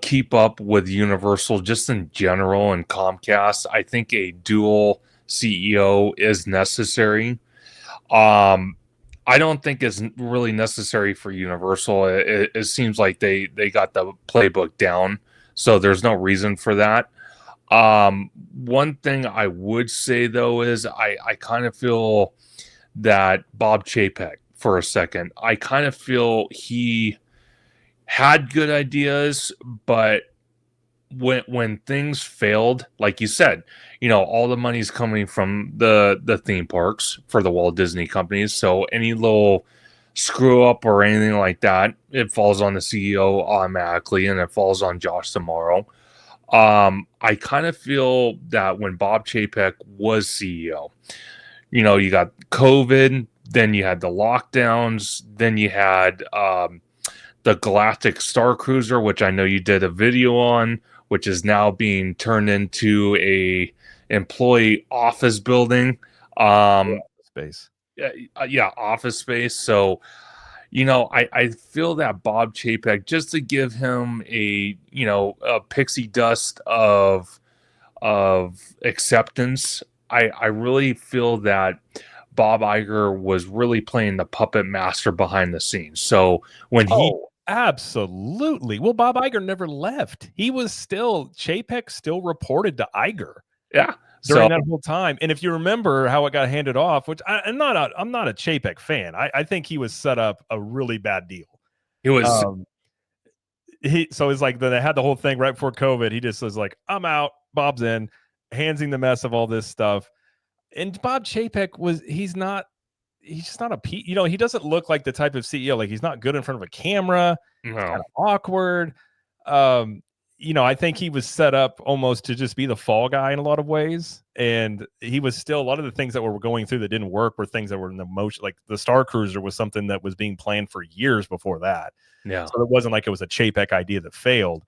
keep up with Universal just in general and Comcast, I think a dual CEO is necessary. I don't think it's really necessary for Universal. It seems like they got the playbook down, so there's no reason for that. One thing I would say though is I kind of feel that Bob Chapek, for a second, I kind of feel he had good ideas, but when things failed, like you said, all the money's coming from the theme parks for the Walt Disney companies. So any little screw up or anything like that, it falls on the CEO automatically, and it falls on Josh tomorrow. I kind of feel that when Bob Chapek was CEO, you got COVID, then you had the lockdowns, then you had the Galactic Star Cruiser, which I know you did a video on, which is now being turned into a employee office building. Space. yeah, Office Space. So, I feel that Bob Chapek, just to give him a pixie dust of acceptance. I really feel that Bob Iger was really playing the puppet master behind the scenes. So when he, Oh, absolutely. Well, Bob Iger never left. He was still Chapek still reported to Iger yeah, so during that whole time. And if you remember how it got handed off, which I'm not a Chapek fan. I think he was set up a really bad deal. it was, Um, so it's like they had the whole thing right before COVID. He just was like, I'm out. Bob's in, hands him the mess of all this stuff. And Bob Chapek he's just not he doesn't look like the type of CEO. Like he's not good in front of a camera. It's kind no, of awkward. Um, I think he was set up almost to just be the fall guy in a lot of ways. And he was still a lot of the things that were going through that didn't work were things that were in the motion. Like the Star Cruiser was something that was being planned for years before that. yeah, So it wasn't like it was a Chapek idea that failed.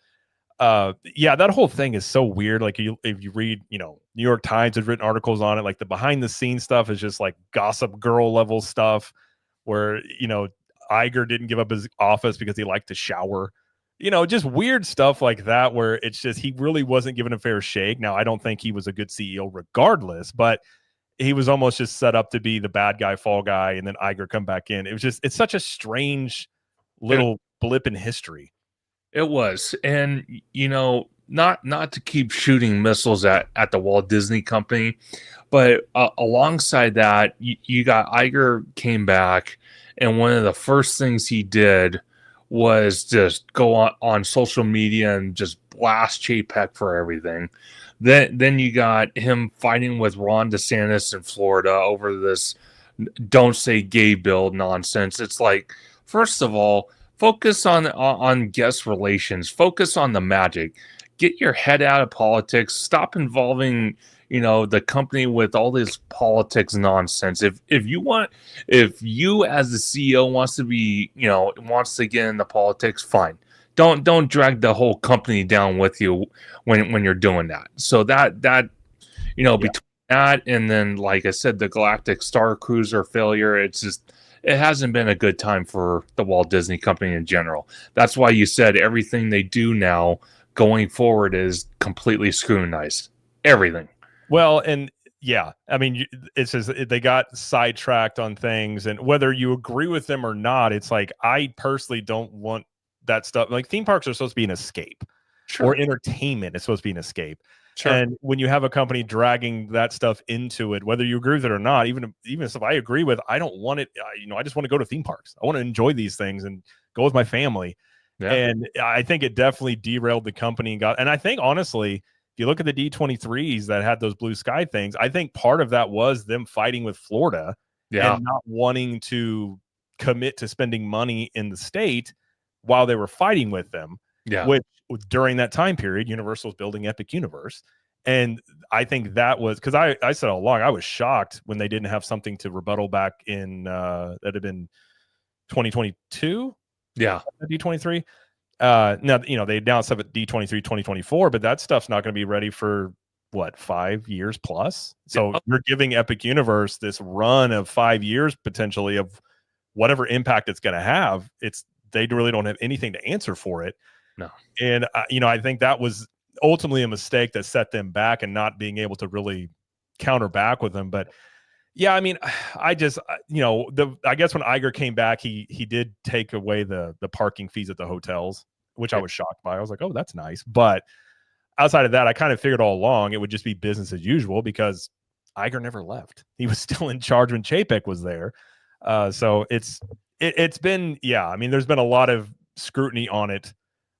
Yeah, that whole thing is so weird. Like if you read, New York Times has written articles on it. Like the behind the scenes stuff is just like Gossip Girl level stuff where, Iger didn't give up his office because he liked to shower. Just weird stuff like that where it's just he really wasn't given a fair shake. Now, I don't think he was a good CEO regardless, but he was almost just set up to be the bad guy, fall guy, and then Iger come back in. It's such a strange it, little blip in history. it was, and not to keep shooting missiles at the Walt Disney Company, but alongside that, you got Iger came back, and one of the first things he did was just go on social media and just blast Chapek for everything. Then you got him fighting with Ron DeSantis in Florida over this "don't say gay" bill nonsense. It's like, first of all, focus on guest relations. Focus on the magic. Get your head out of politics. Stop involving the company with all this politics nonsense. If you as the CEO wants to get into politics, fine. Don't drag the whole company down with you when you're doing that. So Yeah. between that and then, like I said, the Galactic Star Cruiser failure, it hasn't been a good time for the Walt Disney Company in general. That's why you said everything they do now going forward is completely scrutinized. Everything. Well, and yeah, I mean, it's just they got sidetracked on things, and whether you agree with them or not, it's like I personally don't want that stuff. Like theme parks are supposed to be an escape, Sure. or entertainment is supposed to be an escape. Sure. And when you have a company dragging that stuff into it, whether you agree with it or not, even if I agree with, I don't want it. I just want to go to theme parks. I want to enjoy these things and go with my family. Yeah. And I think it definitely derailed the company and I think honestly, if you look at the D23s that had those blue sky things, I think part of that was them fighting with Florida Yeah. and not wanting to commit to spending money in the state while they were fighting with them. Yeah. Which during that time period, Universal was building Epic Universe. And I think that was because I said all along, I was shocked when they didn't have something to rebuttal back in that had been 2022. Yeah. D23. Now, they announced stuff at D23 2024, but that stuff's not going to be ready for what, 5 years plus? So you're giving Epic Universe this run of 5 years potentially of whatever impact it's going to have. They really don't have anything to answer for it. No. And I think that was ultimately a mistake that set them back and not being able to really counter back with them. But yeah, I mean, I just I guess when Iger came back, he did take away the parking fees at the hotels, which I was shocked by. I was like, oh, that's nice. But outside of that, I kind of figured all along it would just be business as usual because Iger never left. He was still in charge when Chapek was there. So it's been, yeah, I mean, there's been a lot of scrutiny on it.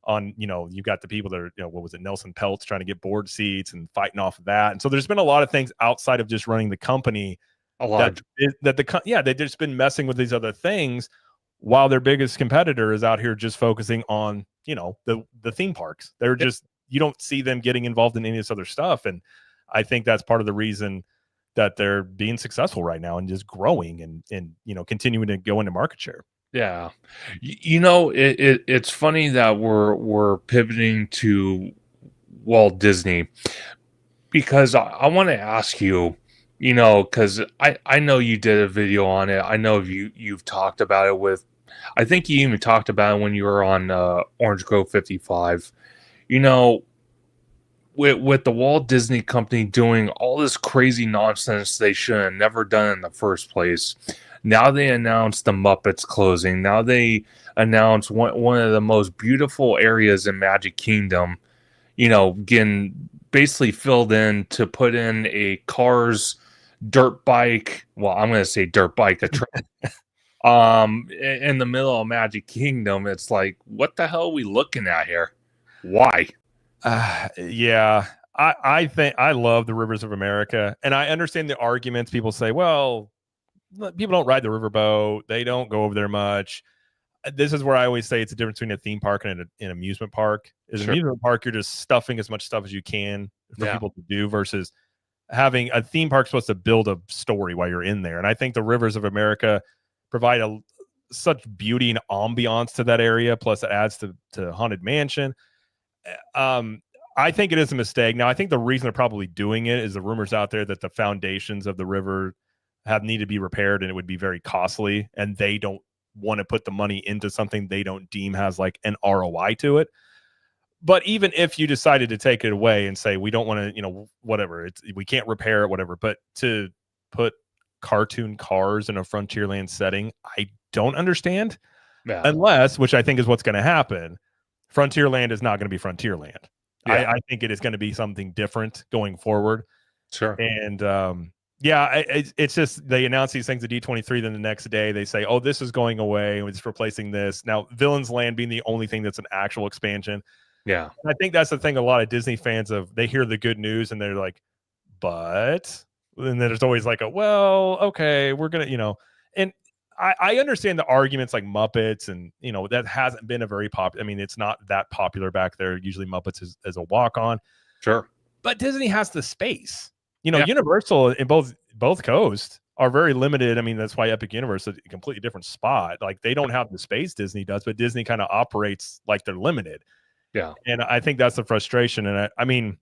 You've got the people that are, what was it, Nelson Peltz trying to get board seats and fighting off of that. And so there's been a lot of things outside of just running the company. They've just been messing with these other things while their biggest competitor is out here just focusing on, the theme parks. They're just, you don't see them getting involved in any of this other stuff. And I think that's part of the reason that they're being successful right now and just growing and continuing to go into market share. Yeah. It's funny that we're pivoting to Walt Disney because I want to ask you, because I know you did a video on it. I know you've talked about it with. I think you even talked about it when you were on Orange Grove 55. You know, with the Walt Disney Company doing all this crazy nonsense they should have never done in the first place. Now they announced the Muppets closing. Now they announced one of the most beautiful areas in Magic Kingdom, getting basically filled in to put in a Cars dirt bike. Well, I'm going to say dirt bike, a track. In the middle of Magic Kingdom. It's like, what the hell are we looking at here? Why? Yeah. I think I love the Rivers of America, and I understand the arguments. People say, well, people don't ride the riverboat. They don't go over there much. This is where I always say it's a difference between a theme park and an amusement park. Is an amusement park, you're just stuffing as much stuff as you can for people to do, versus having a theme park supposed to build a story while you're in there. And I think the Rivers of America provide such beauty and ambiance to that area. Plus, it adds to Haunted Mansion. I think it is a mistake. Now, I think the reason they're probably doing it is the rumors out there that the foundations of the river need to be repaired, and it would be very costly, and they don't want to put the money into something they don't deem has like an ROI to it. But even if you decided to take it away and say we don't want to, whatever, we can't repair it, whatever, but to put cartoon cars in a Frontierland setting, I don't understand. Yeah. Unless, which I think is what's going to happen, Frontierland is not going to be Frontierland. Yeah. I think it is going to be something different going forward. Sure. And it's just they announce these things at D23, then the next day they say, oh, this is going away, and it's replacing this. Now, Villains Land being the only thing that's an actual expansion. Yeah. And I think that's the thing a lot of Disney fans they hear the good news and they're like, but, and then there's always like well, okay, we're going to, and I understand the arguments like Muppets, and that hasn't been a very popular. I mean, it's not that popular back there. Usually Muppets is a walk-on. Sure. But Disney has the space. Universal in both coasts are very limited. I mean, that's why Epic Universe is a completely different spot. Like, they don't have the space Disney does, but Disney kind of operates like they're limited. Yeah. And I think that's the frustration. And I mean,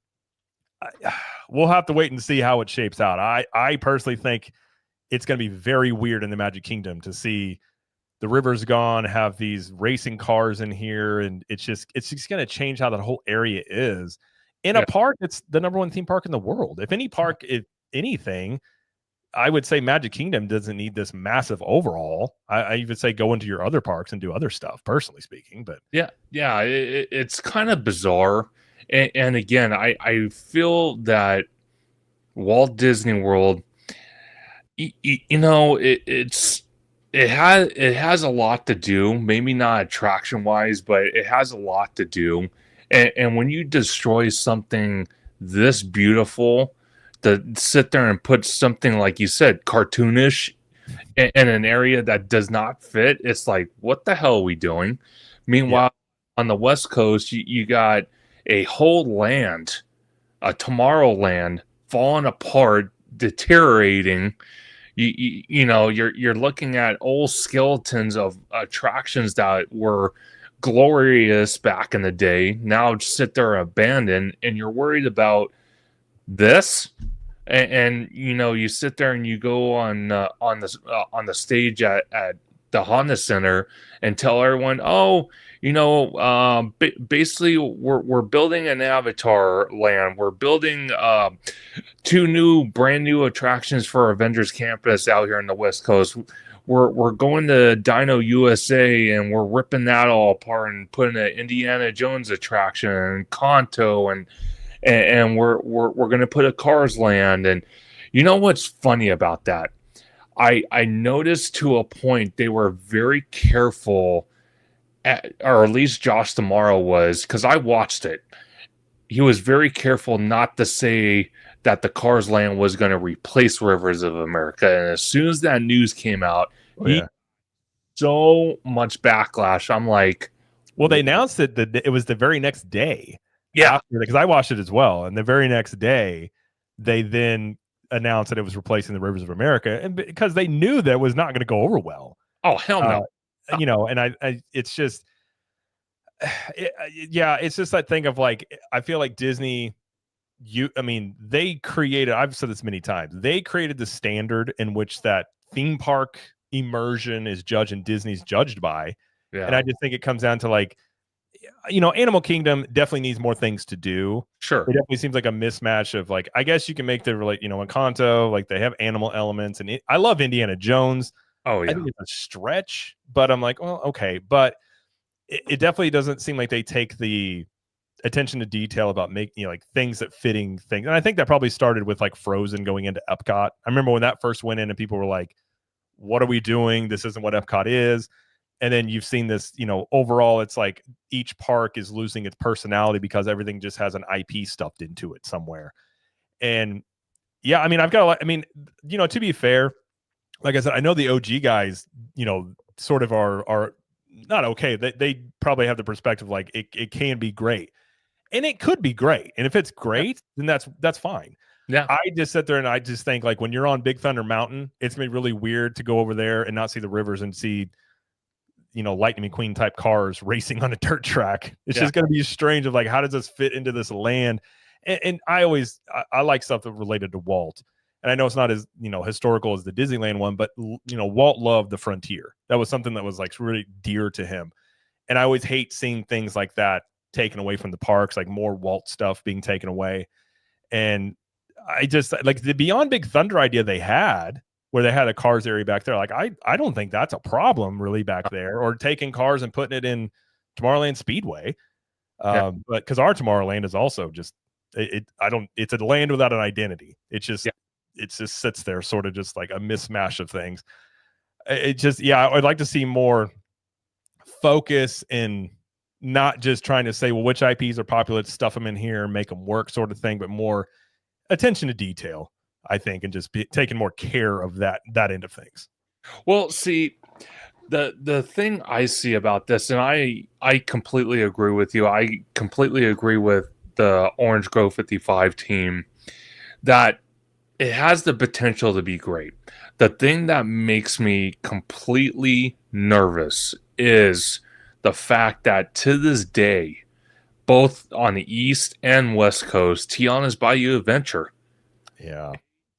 we'll have to wait and see how it shapes out. I personally think it's going to be very weird in the Magic Kingdom to see the river's gone, have these racing cars in here, and it's just going to change how that whole area is. In a park, it's the #1 theme park in the world. If anything, I would say Magic Kingdom doesn't need this massive overhaul. I even say go into your other parks and do other stuff, personally speaking. But it's kind of bizarre. And again, I feel that Walt Disney World, it has a lot to do. Maybe not attraction wise, but it has a lot to do. And when you destroy something this beautiful, to sit there and put something, like you said, cartoonish in an area that does not fit, it's like, what the hell are we doing? Meanwhile, on the West Coast, you got a whole land, a Tomorrowland, falling apart, deteriorating. You're looking at old skeletons of attractions that were glorious back in the day, now just sit there abandoned, and you're worried about this. And you sit there and you go on the stage at the Honda Center and tell everyone, basically we're building an Avatar land, we're building 2 brand new attractions for Avengers Campus out here on the West Coast. We're going to Dino USA and we're ripping that all apart and putting an Indiana Jones attraction and Kanto, and we're going to put a Cars Land. And you know what's funny about that? I noticed to a point they were very careful, or at least Josh Tomorrow was, because I watched it. He was very careful not to say that the Cars Land was going to replace Rivers of America. And as soon as that news came out, so much backlash. I'm like, well, they announced it that it was the very next day. Yeah, because I watched it as well, and the very next day, they then announced that it was replacing the Rivers of America, and because they knew that it was not going to go over well. Oh, hell no! And I it's just, it's just that thing of like, I feel like Disney they created, I've said this many times, they created the standard in which that theme park immersion is judged and Disney's judged by. And I just think it comes down to like, Animal Kingdom definitely needs more things to do. Sure. It definitely seems like a mismatch of like, I guess you can make the like, Encanto, like they have animal elements, and I love Indiana Jones. Oh yeah. I think it's a stretch, but I'm like, well, okay, but it definitely doesn't seem like they take the attention to detail about making like things that fitting things. And I think that probably started with like Frozen going into Epcot. I remember when that first went in and people were like, what are we doing? This isn't what Epcot is. And then you've seen this, overall, it's like each park is losing its personality because everything just has an IP stuffed into it somewhere. And yeah, I've got a lot. To be fair, like I said, I know the OG guys, sort of are not okay. They probably have the perspective like it can be great. And it could be great. And if it's great, then that's fine. Yeah. I just sit there and I just think like when you're on Big Thunder Mountain, it's gonna be really weird to go over there and not see the rivers and see, Lightning McQueen type cars racing on a dirt track. It's just gonna be strange of like, how does this fit into this land? And I like stuff that related to Walt. And I know it's not as historical as the Disneyland one, but Walt loved the frontier. That was something that was like really dear to him. And I always hate seeing things like that taken away from the parks, like more Walt stuff being taken away. And I just like the Beyond Big Thunder idea they had, where they had a cars area back there. Like I don't think that's a problem really back there, or taking cars and putting it in Tomorrowland Speedway. But because our Tomorrowland is also just it's a land without an identity. It just sits there sort of just like a mismatch of things. I'd like to see more focus in not just trying to say, well, which IPs are popular, stuff them in here, make them work sort of thing, but more attention to detail, I think, and just taking more care of that end of things. Well, see, the thing I see about this, and I completely agree with you. I completely agree with the Orange Grove 55 team that it has the potential to be great. The thing that makes me completely nervous is the fact that to this day, both on the East and West Coast, Tiana's Bayou Adventure. Yeah.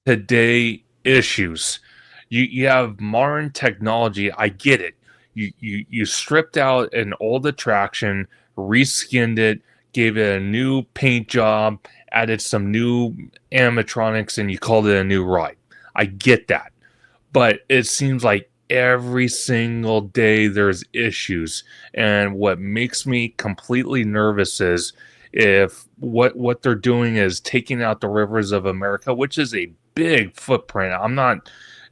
Today issues. You have modern technology. I get it. You stripped out an old attraction, reskinned it, gave it a new paint job, added some new animatronics, and you called it a new ride. I get that. But it seems like every single day there's issues. And what makes me completely nervous is if what they're doing is taking out the Rivers of America, which is a big footprint.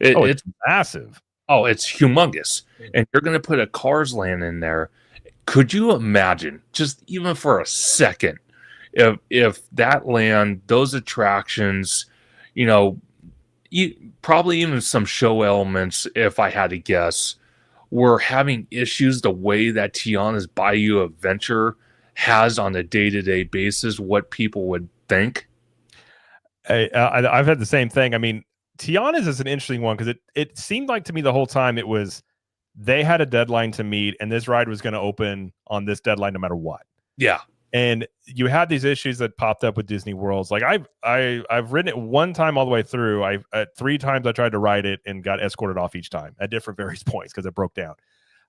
It's massive. Oh, it's humongous. And you're going to put a Cars Land in there. Could you imagine, just even for a second, if that land, those attractions, probably even some show elements, if I had to guess, were having issues the way that Tiana's Bayou Adventure has on a day-to-day basis, what people would think? I've had the same thing. Tiana's is an interesting one because it seemed like to me the whole time they had a deadline to meet and this ride was going to open on this deadline no matter what. Yeah. And you had these issues that popped up with Disney Worlds. Like I've ridden it one time all the way through. At 3 times I tried to ride it and got escorted off each time at different various points because it broke down.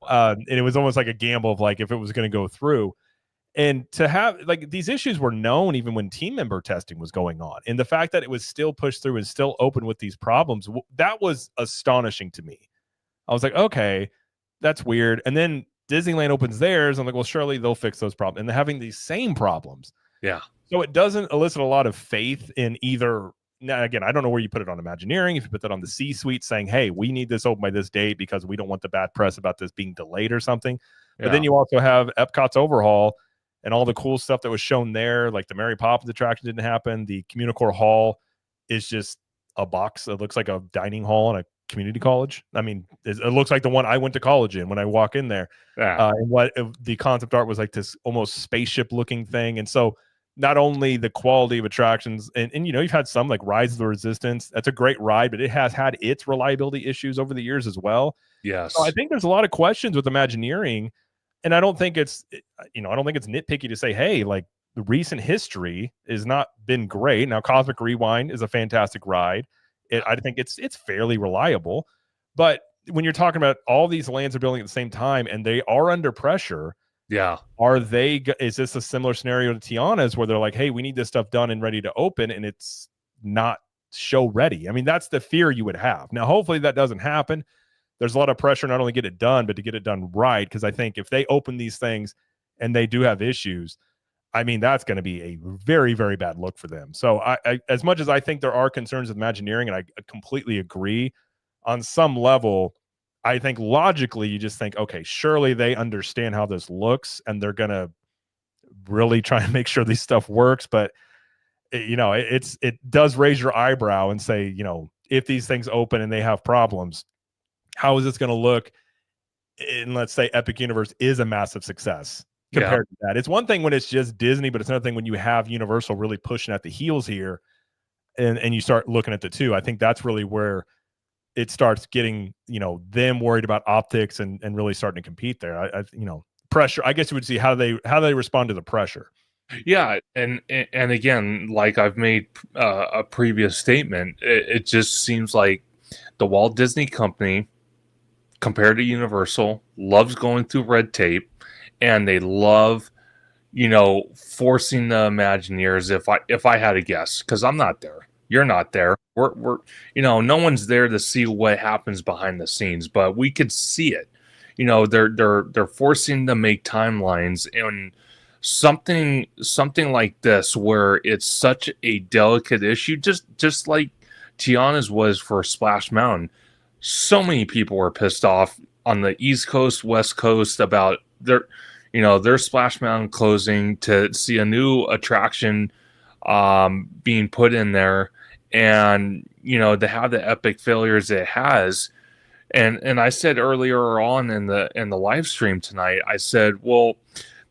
And it was almost like a gamble of like if it was going to go through. And to have like these issues were known even when team member testing was going on. And the fact that it was still pushed through and still open with these problems, that was astonishing to me. I was like, okay, that's weird. And then Disneyland opens theirs. I'm like, well, surely they'll fix those problems. And they're having these same problems. Yeah. So it doesn't elicit a lot of faith in either. Now, again, I don't know where you put it on Imagineering. If you put that on the C-suite saying, hey, we need this open by this date because we don't want the bad press about this being delayed or something. Yeah. But then you also have Epcot's overhaul and all the cool stuff that was shown there. Like the Mary Poppins attraction didn't happen. The Communicore Hall is just a box. It looks like a dining hall in a community college. It looks like the one I went to college in when I walk in there. Yeah. And what the concept art was like this almost spaceship looking thing. And so not only the quality of attractions and you've had some like Rise of the Resistance. That's a great ride, but it has had its reliability issues over the years as well. Yes. So I think there's a lot of questions with Imagineering. And I don't think it's nitpicky to say, hey, like the recent history has not been great. Now, Cosmic Rewind is a fantastic ride. I think it's fairly reliable, but when you're talking about all these lands are building at the same time and they are under pressure, Yeah. is this a similar scenario to Tiana's where they're like, hey, we need this stuff done and ready to open, and it's not show ready? I mean, that's the fear you would have. Now, hopefully that doesn't happen. There's a lot of pressure not only to get it done, but to get it done right. Because I think if they open these things and they do have issues, I mean, that's going to be a very, very bad look for them. So I as much as I think there are concerns with Imagineering, and I completely agree on some level, I think logically you just think, okay, surely they understand how this looks and they're going to really try and make sure this stuff works. But it does raise your eyebrow and say, if these things open and they have problems, how is this going to look? And let's say Epic Universe is a massive success compared to that. It's one thing when it's just Disney, but it's another thing when you have Universal really pushing at the heels here, and you start looking at the two. I think that's really where it starts getting, them worried about optics and really starting to compete there. Pressure. I guess you would see how they respond to the pressure. Yeah, and again, like I've made a previous statement, it just seems like the Walt Disney Company, compared to Universal, loves going through red tape, and they love, forcing the Imagineers. If I had to guess, because I'm not there, you're not there. We're no one's there to see what happens behind the scenes, but we could see it. They're forcing to make timelines, and something like this where it's such a delicate issue, just like Tiana's was for Splash Mountain. So many people were pissed off on the East Coast, West Coast about their Splash Mountain closing to see a new attraction being put in there, and to have the epic failures it has. And I said earlier on in the live stream tonight, I said, well,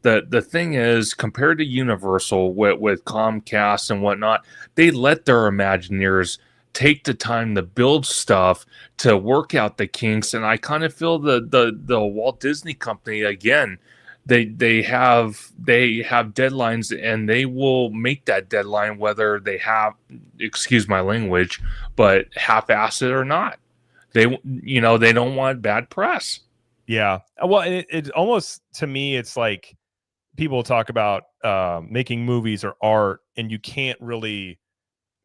the thing is, compared to Universal with Comcast and whatnot, they let their Imagineers take the time to build stuff to work out the kinks. And I kind of feel the Walt Disney Company, again, they have deadlines, and they will make that deadline whether they have, excuse my language, but half-ass it or not. They don't want bad press. Yeah. Well, it almost, to me, it's like people talk about making movies or art, and you can't really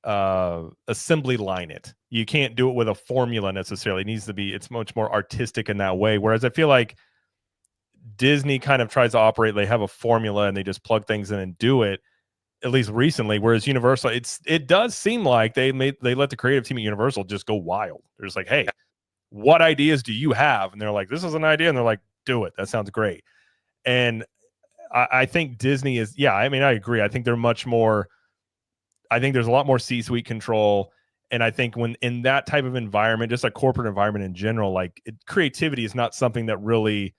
assembly line it. You can't do it with a formula necessarily. It needs to be, it's much more artistic in that way. Whereas I feel like Disney kind of tries to operate, they have a formula and they just plug things in and do it, at least recently. Whereas Universal, it does seem like they let the creative team at Universal just go wild. They're just like, hey, what ideas do you have? And they're like, this is an idea. And they're like, do it. That sounds great. And I think Disney is, I agree. I think they're much more, I think there's a lot more C-suite control. And I think when in that type of environment, just a corporate environment in general, like creativity is not something that really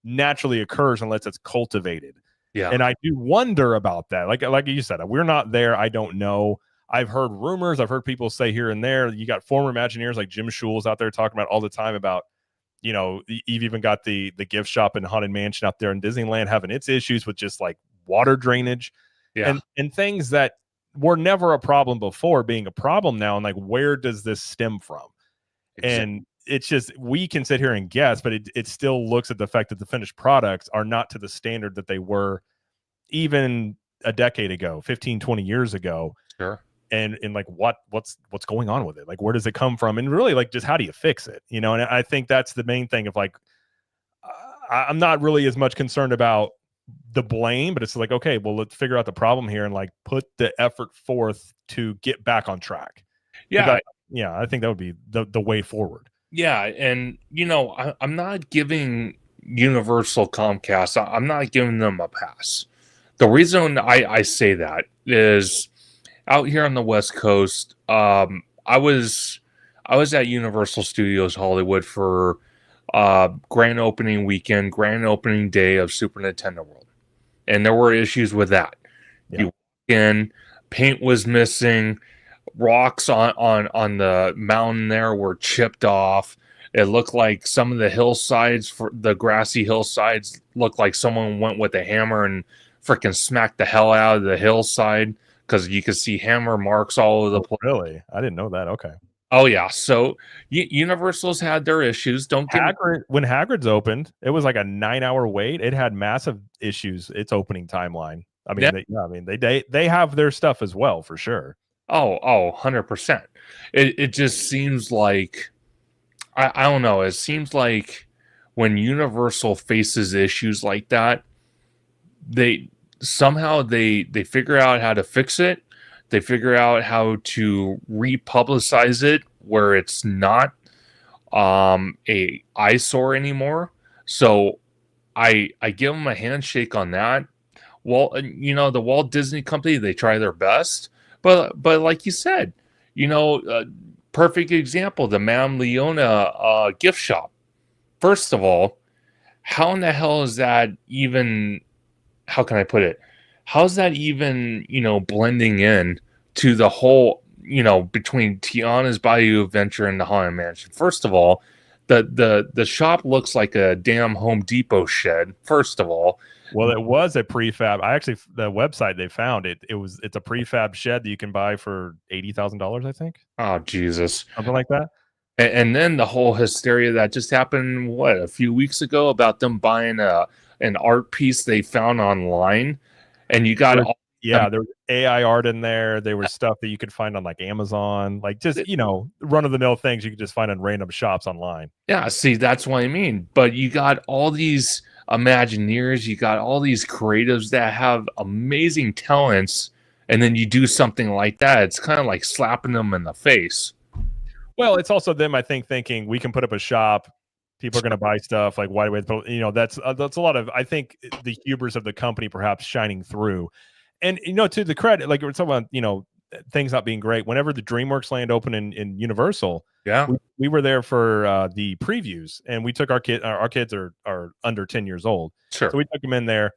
naturally occurs unless it's cultivated. Yeah. And I do wonder about that. Like you said, we're not there. I don't know. I've heard rumors. I've heard people say here and there. You got former Imagineers like Jim Schul's out there talking about all the time about, you've even got the gift shop in Haunted Mansion out there in Disneyland having its issues with just like water drainage and things that were never a problem before being a problem now. And like, where does this stem from? Exactly. And it's just, we can sit here and guess, but it still looks at the fact that the finished products are not to the standard that they were even a decade ago, 15, 20 years ago. Sure. And like, what's going on with it? Like, where does it come from? And really, like, just how do you fix it? And I think that's the main thing of like, I'm not really as much concerned about the blame, but it's like, okay, well, let's figure out the problem here and like put the effort forth to get back on track. Yeah. I think that would be the way forward. Yeah. And, I'm not giving Universal Comcast, I'm not giving them a pass. The reason I say that is, out here on the West Coast, I was at Universal Studios Hollywood for grand opening weekend, grand opening day of Super Nintendo World, and there were issues with that. Yeah. You walk in, paint was missing, rocks on the mountain there were chipped off. It looked like some of the hillsides, for the grassy hillsides, looked like someone went with a hammer and freaking smacked the hell out of the hillside because you could see hammer marks all over the Oh, place. really? I didn't know that. Okay. Oh yeah, so Universal's had their issues. Don't get me. When Hagrid's opened, it was like a 9-hour wait. It had massive issues. Its opening timeline. I mean, they have their stuff as well for sure. Oh, 100%. It just seems like I don't know. It seems like when Universal faces issues like that, they they figure out how to fix it. They figure out how to republicize it where it's not a eyesore anymore. So I give them a handshake on that. Well, the Walt Disney Company, they try their best, but like you said, perfect example, the Mam Leona gift shop. First of all, how in the hell is that even? How can I put it? How's that even blending in to the whole between Tiana's Bayou Adventure and the Haunted Mansion? First of all, the shop looks like a damn Home Depot shed. First of all, well, it was a prefab. The website they found it's a prefab shed that you can buy for $80,000, I think. Oh Jesus, something like that. And then the whole hysteria that just happened a few weeks ago about them buying an art piece they found online, and you got there was AI art in there. There was stuff that you could find on like Amazon, like just run of the mill things you could just find in random shops online. Yeah, see, that's what I mean. But you got all these Imagineers, you got all these creatives that have amazing talents, and then you do something like that. It's kind of like slapping them in the face. Well, it's also them, I think, thinking we can put up a shop. People are going to buy stuff. Like, why do we? That's a lot of, I think, the hubris of the company perhaps shining through. And to the credit, like we're talking about, things not being great. Whenever the DreamWorks Land opened in Universal, yeah, we were there for the previews, and we took our kids. Our kids are under 10 years old, sure. So we took them in there,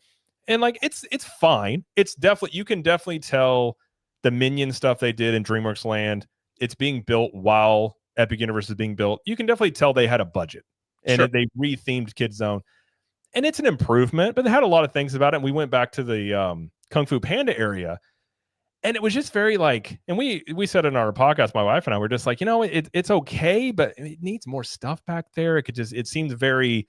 and like it's fine. It's definitely, you can definitely tell the Minion stuff they did in DreamWorks Land. It's being built while Epic Universe is being built. You can definitely tell they had a budget, and sure. they rethemed Kids Zone, and it's an improvement. But they had a lot of things about it. And we went back to the Kung Fu Panda area, and it was just very like. And we said in our podcast, my wife and I were just like, it's okay, but it needs more stuff back there. It seems very.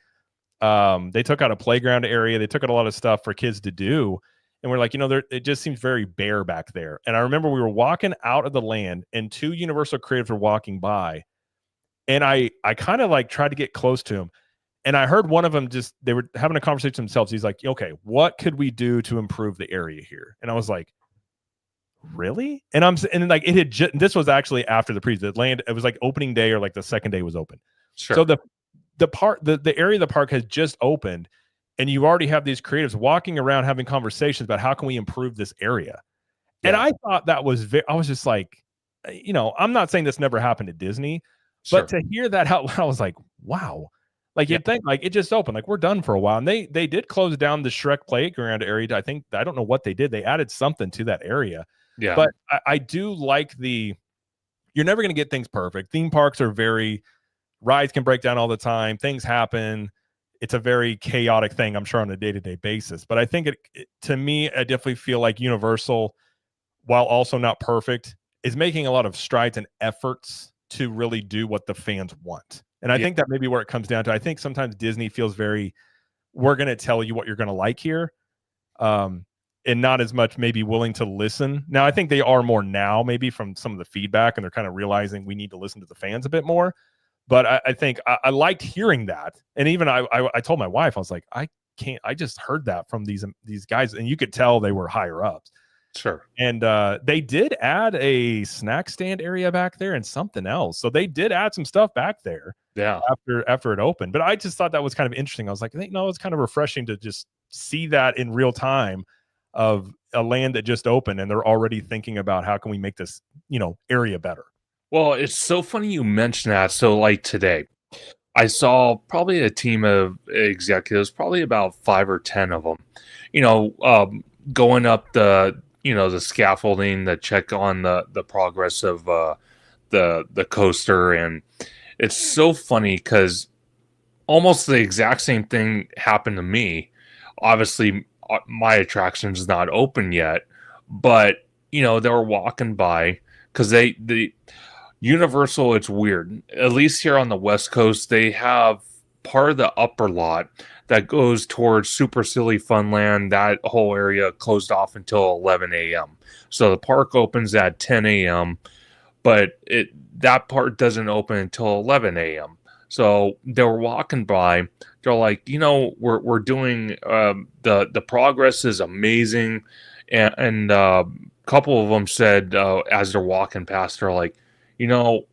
They took out a playground area. They took out a lot of stuff for kids to do. And we're like, it just seems very bare back there. And I remember we were walking out of the land, and two Universal creatives were walking by. And I kind of like tried to get close to him. And I heard one of them they were having a conversation themselves. He's like, okay, what could we do to improve the area here? And I was like, really? And like, it had this was actually after the land. It was like opening day, or like the second day was open. Sure. So the area of the park has just opened, and you already have these creatives walking around having conversations about how can we improve this area. Yeah. And I thought that was I was just like, I'm not saying this never happened at Disney, sure, but to hear that out loud, I was like, wow. Like, you'd think like it just opened, like we're done for a while. And they did close down the Shrek playground area. I don't know what they did. They added something to that area. Yeah. But I do like you're never going to get things perfect. Theme parks are rides can break down all the time. Things happen. It's a very chaotic thing, I'm sure, on a day-to-day basis. But I think to me, I definitely feel like Universal, while also not perfect, is making a lot of strides and efforts to really do what the fans want. And I think that may be where it comes down to. I think sometimes Disney feels we're going to tell you what you're going to like here, and not as much maybe willing to listen. Now, I think they are more now, maybe from some of the feedback, and they're kind of realizing we need to listen to the fans a bit more. But I think I liked hearing that. And even I told my wife, I was like, I just heard that from these guys, and you could tell they were higher ups. Sure. And they did add a snack stand area back there and something else. So they did add some stuff back there. Yeah. After it opened. But I just thought that was kind of interesting. I was like, it's kind of refreshing to just see that in real time of a land that just opened, and they're already thinking about how can we make this, area better. Well, it's so funny you mention that. So like today, I saw probably a team of executives, probably about 5 or 10 of them, going up the scaffolding to check on the progress of the coaster. And it's so funny because almost the exact same thing happened to me. Obviously, my attraction's not open yet, but they were walking by because the Universal, it's weird. At least here on the West Coast, they have part of the upper lot that goes towards Super Silly Funland. That whole area closed off until 11 a.m. So the park opens at 10 a.m., but that part doesn't open until 11 a.m. So they were walking by. They're like, we're doing the progress is amazing, and a couple of them said as they're walking past, they're like, you know,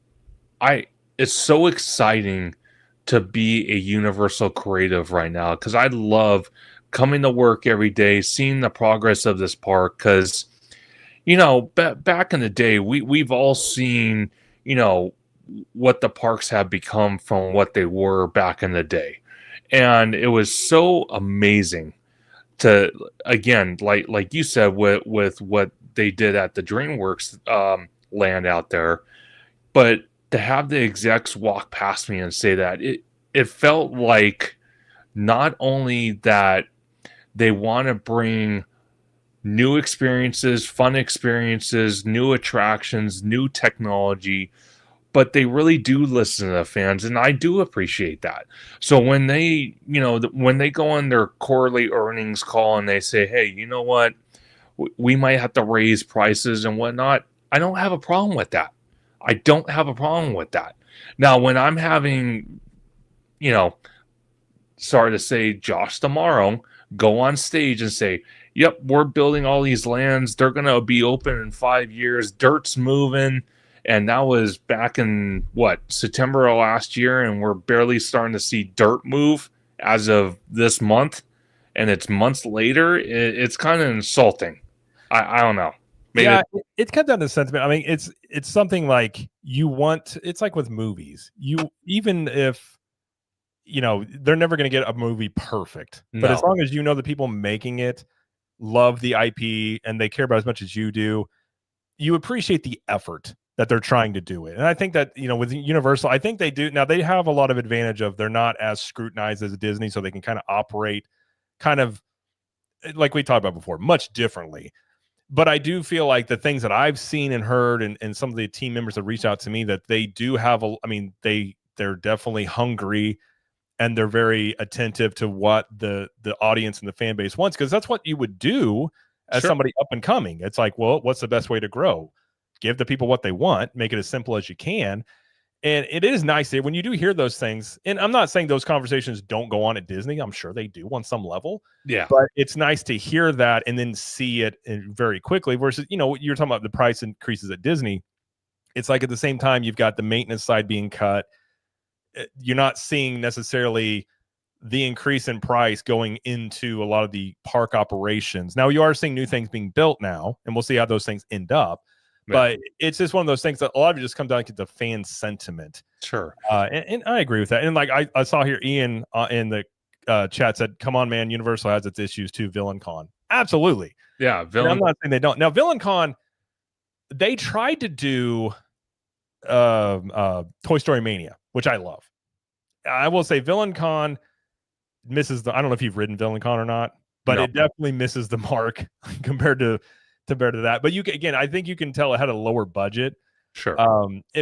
I it's so exciting to be a Universal creative right now because I love coming to work every day, seeing the progress of this park. Because back in the day, we've all seen what the parks have become from what they were back in the day, and it was so amazing to again, like you said, with what they did at the DreamWorks land out there. But to have the execs walk past me and say that, it felt like not only that they want to bring new experiences, fun experiences, new attractions, new technology, but they really do listen to the fans, and I do appreciate that. So when they, when they go on their quarterly earnings call and they say, "Hey, you know what? We might have to raise prices and whatnot," I don't have a problem with that. I don't have a problem with that. Now, when I'm having, you know, sorry to say, Josh tomorrow go on stage and say, "Yep, we're building all these lands. They're going to be open in 5 years. Dirt's moving." And that was back in September of last year. And we're barely starting to see dirt move as of this month. And it's months later. It's kind of insulting. I don't know. Maybe yeah, it comes down to sentiment. I mean, it's something like it's like with movies. Even if, they're never going to get a movie perfect. But as long as the people making it love the IP and they care about it as much as you do, you appreciate the effort that they're trying to do it. And I think that, with Universal, I think they do. Now, they have a lot of advantage of they're not as scrutinized as Disney, so they can kind of operate kind of like we talked about before, much differently. But I do feel like the things that I've seen and heard and some of the team members that reached out to me, that they do have they're definitely hungry and they're very attentive to what the audience and the fan base wants, because that's what you would do as somebody up and coming. It's like, well, what's the best way to grow? Give the people what they want, make it as simple as you can. And it is nice when you do hear those things. And I'm not saying those conversations don't go on at Disney. I'm sure they do on some level. Yeah. But it's nice to hear that and then see it very quickly versus, you're talking about the price increases at Disney. It's like at the same time, you've got the maintenance side being cut. You're not seeing necessarily the increase in price going into a lot of the park operations. Now, you are seeing new things being built now, and we'll see how those things end up. But it's just one of those things that a lot of it just comes down to the fan sentiment. Sure. And I agree with that. And like I saw here, Ian in the chat said, "Come on, man, Universal has its issues too. VillainCon." Absolutely. Yeah. I'm not saying they don't. Now, VillainCon, they tried to do Toy Story Mania, which I love. I will say VillainCon misses I don't know if you've ridden VillainCon or not, but it definitely misses the mark compared to that. But I think you can tell it had a lower budget. Sure.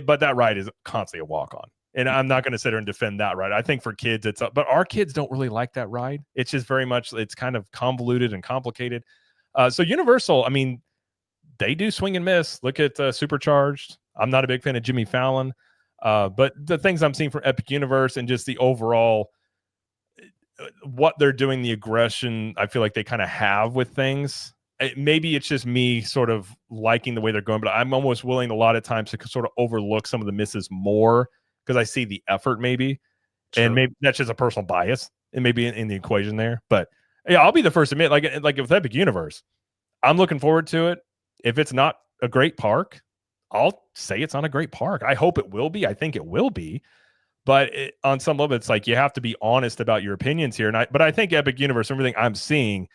But that ride is constantly a walk on. And I'm not going to sit there and defend that ride. I think for kids, but our kids don't really like that ride. It's just very much, it's kind of convoluted and complicated. So Universal, they do swing and miss. Look at Supercharged. I'm not a big fan of Jimmy Fallon. But the things I'm seeing from Epic Universe and just the overall, what they're doing, the aggression, I feel like they kind of have with things. Maybe it's just me sort of liking the way they're going, but I'm almost willing a lot of times to sort of overlook some of the misses more because I see the effort maybe. Sure. And maybe that's just a personal bias and maybe in the equation there. But yeah, I'll be the first to admit, like with Epic Universe, I'm looking forward to it. If it's not a great park, I'll say it's not a great park. I hope it will be. I think it will be. But on some level, it's like you have to be honest about your opinions here. But I think Epic Universe, everything I'm seeing,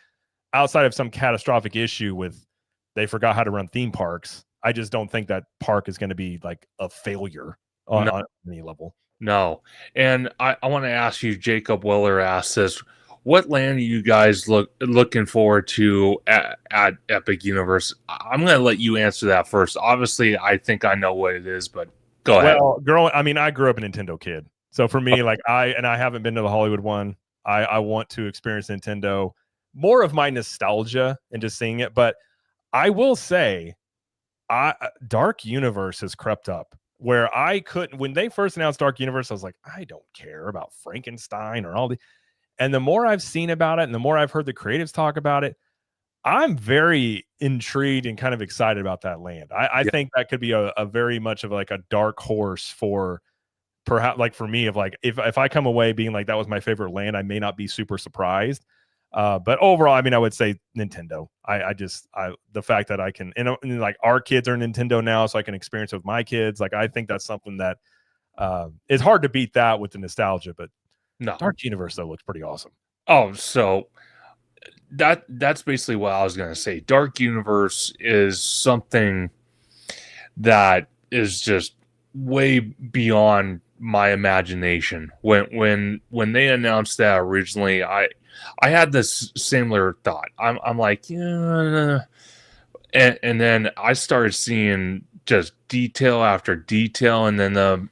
outside of some catastrophic issue with they forgot how to run theme parks, I just don't think that park is going to be like a failure on any level. No. And I want to ask you, Jacob Weller asked this, what land are you guys looking forward to at Epic Universe? I'm going to let you answer that first. Obviously, I think I know what it is, but go ahead. Well, I grew up a Nintendo kid. So for me, like I haven't been to the Hollywood one. I want to experience Nintendo, more of my nostalgia and just seeing it. But I will say, Dark Universe has crept up where I couldn't, when they first announced Dark Universe, I was like, I don't care about Frankenstein or all the, and the more I've seen about it and the more I've heard the creatives talk about it, I'm very intrigued and kind of excited about that land. I Yeah. think that could be a very much of like a dark horse for perhaps, like, for me, of like, if I come away being like that was my favorite land, I may not be super surprised. But overall, I mean, I would say Nintendo. The fact that I can, and like our kids are Nintendo now, so I can experience it with my kids. Like, I think that's something that it's hard to beat that with the nostalgia. But No. Dark Universe though looks pretty awesome. Oh, so that's basically what I was going to say. Dark Universe is something that is just way beyond my imagination. When they announced that originally, I had this similar thought. I'm like, yeah, and then I started seeing just detail after detail, and then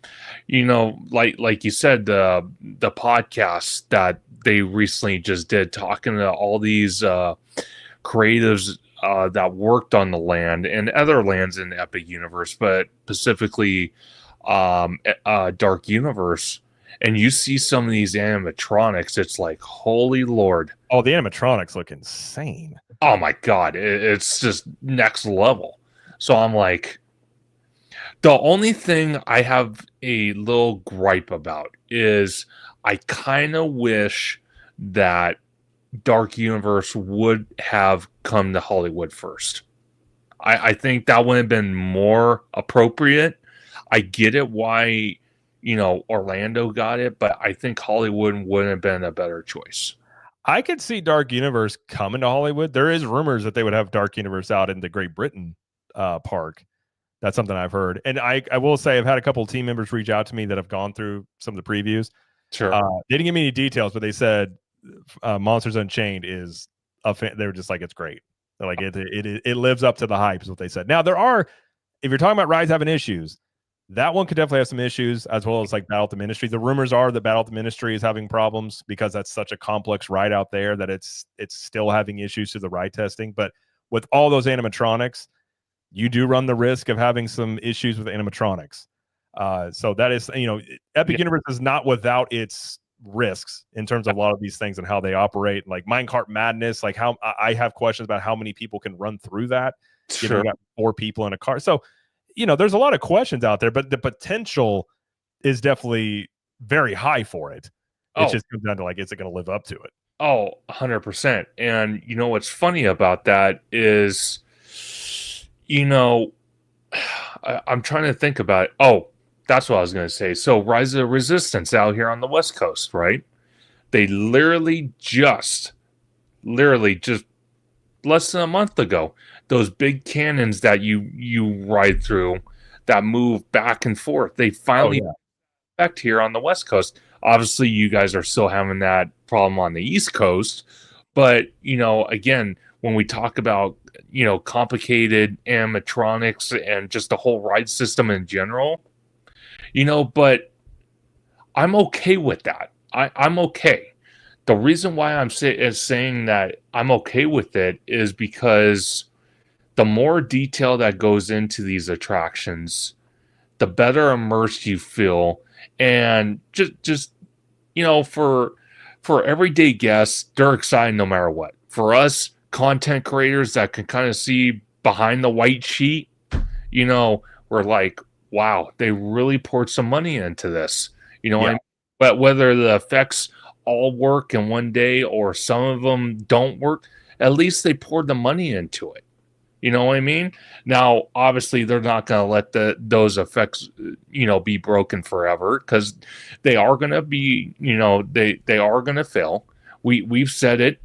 like you said, the podcast that they recently just did, talking to all these creatives that worked on the land and other lands in the Epic Universe, but specifically Dark Universe. And you see some of these animatronics, it's like, holy Lord. Oh, the animatronics look insane. Oh my God, it's just next level. So I'm like, the only thing I have a little gripe about is I kind of wish that Dark Universe would have come to Hollywood first. I think that would have been more appropriate. I get it why, Orlando got it, but I think Hollywood would have been a better choice. I could see Dark Universe coming to Hollywood. There is rumors that they would have Dark Universe out in the Great Britain park. That's something I've heard. And I will say I've had a couple of team members reach out to me that have gone through some of the previews. Sure. They didn't give me any details, but they said Monsters Unchained is they were just like, it's great. They're like, it lives up to the hype is what they said. Now if you're talking about rides having issues, that one could definitely have some issues, as well as like Battle at the Ministry. The rumors are that Battle at the Ministry is having problems because that's such a complex ride out there that it's still having issues through the ride testing. But with all those animatronics, you do run the risk of having some issues with animatronics. So that is, Epic Universe is not without its risks in terms of a lot of these things and how they operate. Like Minecart Madness, like how I have questions about how many people can run through that. Sure. Given you got 4 people in a car. So, there's a lot of questions out there, but the potential is definitely very high for it. It just comes down to like, is it going to live up to it? Oh, 100%. And what's funny about that is, I'm trying to think about it. Oh, that's what I was going to say. So Rise of the Resistance out here on the West Coast, right? They literally just less than a month ago, those big cannons that you ride through that move back and forth, they finally effect here on the West Coast. Obviously, you guys are still having that problem on the East Coast, but again, when we talk about complicated animatronics and just the whole ride system in general, but I'm okay with that. I'm okay. The reason why I'm saying that I'm okay with it is because the more detail that goes into these attractions, the better immersed you feel. And just for everyday guests, they're excited no matter what. For us content creators that can kind of see behind the white sheet, we're like, wow, they really poured some money into this. What I mean? But whether the effects all work in one day or some of them don't work, at least they poured the money into it. You know what I mean? Now, obviously, they're not going to let those effects, be broken forever, because they are going to be, they are going to fail. We've said it,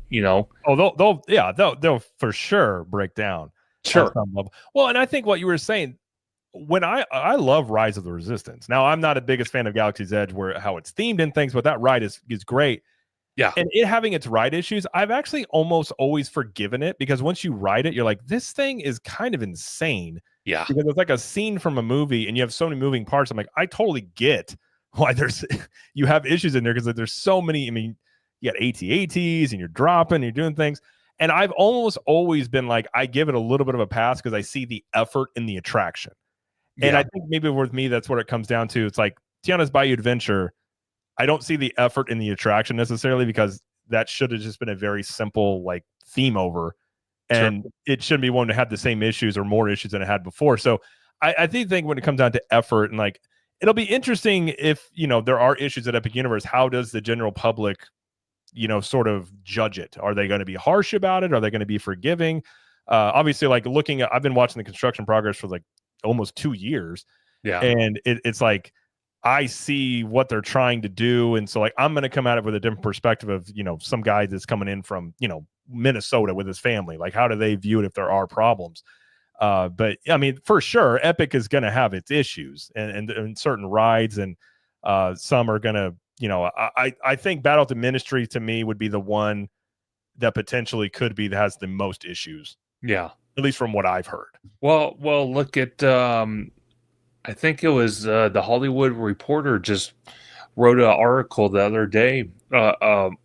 Oh, they'll for sure break down. Sure. On some level. Well, and I think what you were saying, when I love Rise of the Resistance. Now, I'm not a biggest fan of Galaxy's Edge, how it's themed and things, but that ride is great. Yeah. And it having its ride issues, I've actually almost always forgiven it, because once you ride it, you're like, this thing is kind of insane, Yeah. because it's like a scene from a movie and you have so many moving parts. I'm like, I totally get why there's you have issues in there, because there's so many. I mean, you got AT-ATs and you're dropping, you're doing things. And I've almost always been like, I give it a little bit of a pass because I see the effort in the attraction. And Yeah. I think maybe with me, that's what it comes down to. It's like Tiana's Bayou Adventure, I don't see the effort in the attraction necessarily, because that should have just been a very simple like theme over, Sure. and it shouldn't be one to have the same issues or more issues than it had before. So I do think when it comes down to effort, and like, it'll be interesting if, there are issues at Epic Universe, how does the general public, sort of judge it? Are they going to be harsh about it? Are they going to be forgiving? Obviously, like I've been watching the construction progress for like almost 2 years, Yeah. and it's like, I see what they're trying to do. And so like, I'm going to come at it with a different perspective of, some guy that's coming in from, Minnesota with his family. Like, how do they view it if there are problems? But I mean, for sure, Epic is going to have its issues and certain rides, and some are going to, I think Battle at the Ministry to me would be the one that potentially could be that has the most issues, Yeah. at least from what I've heard. Well, look at I think it was the Hollywood Reporter just wrote an article the other day.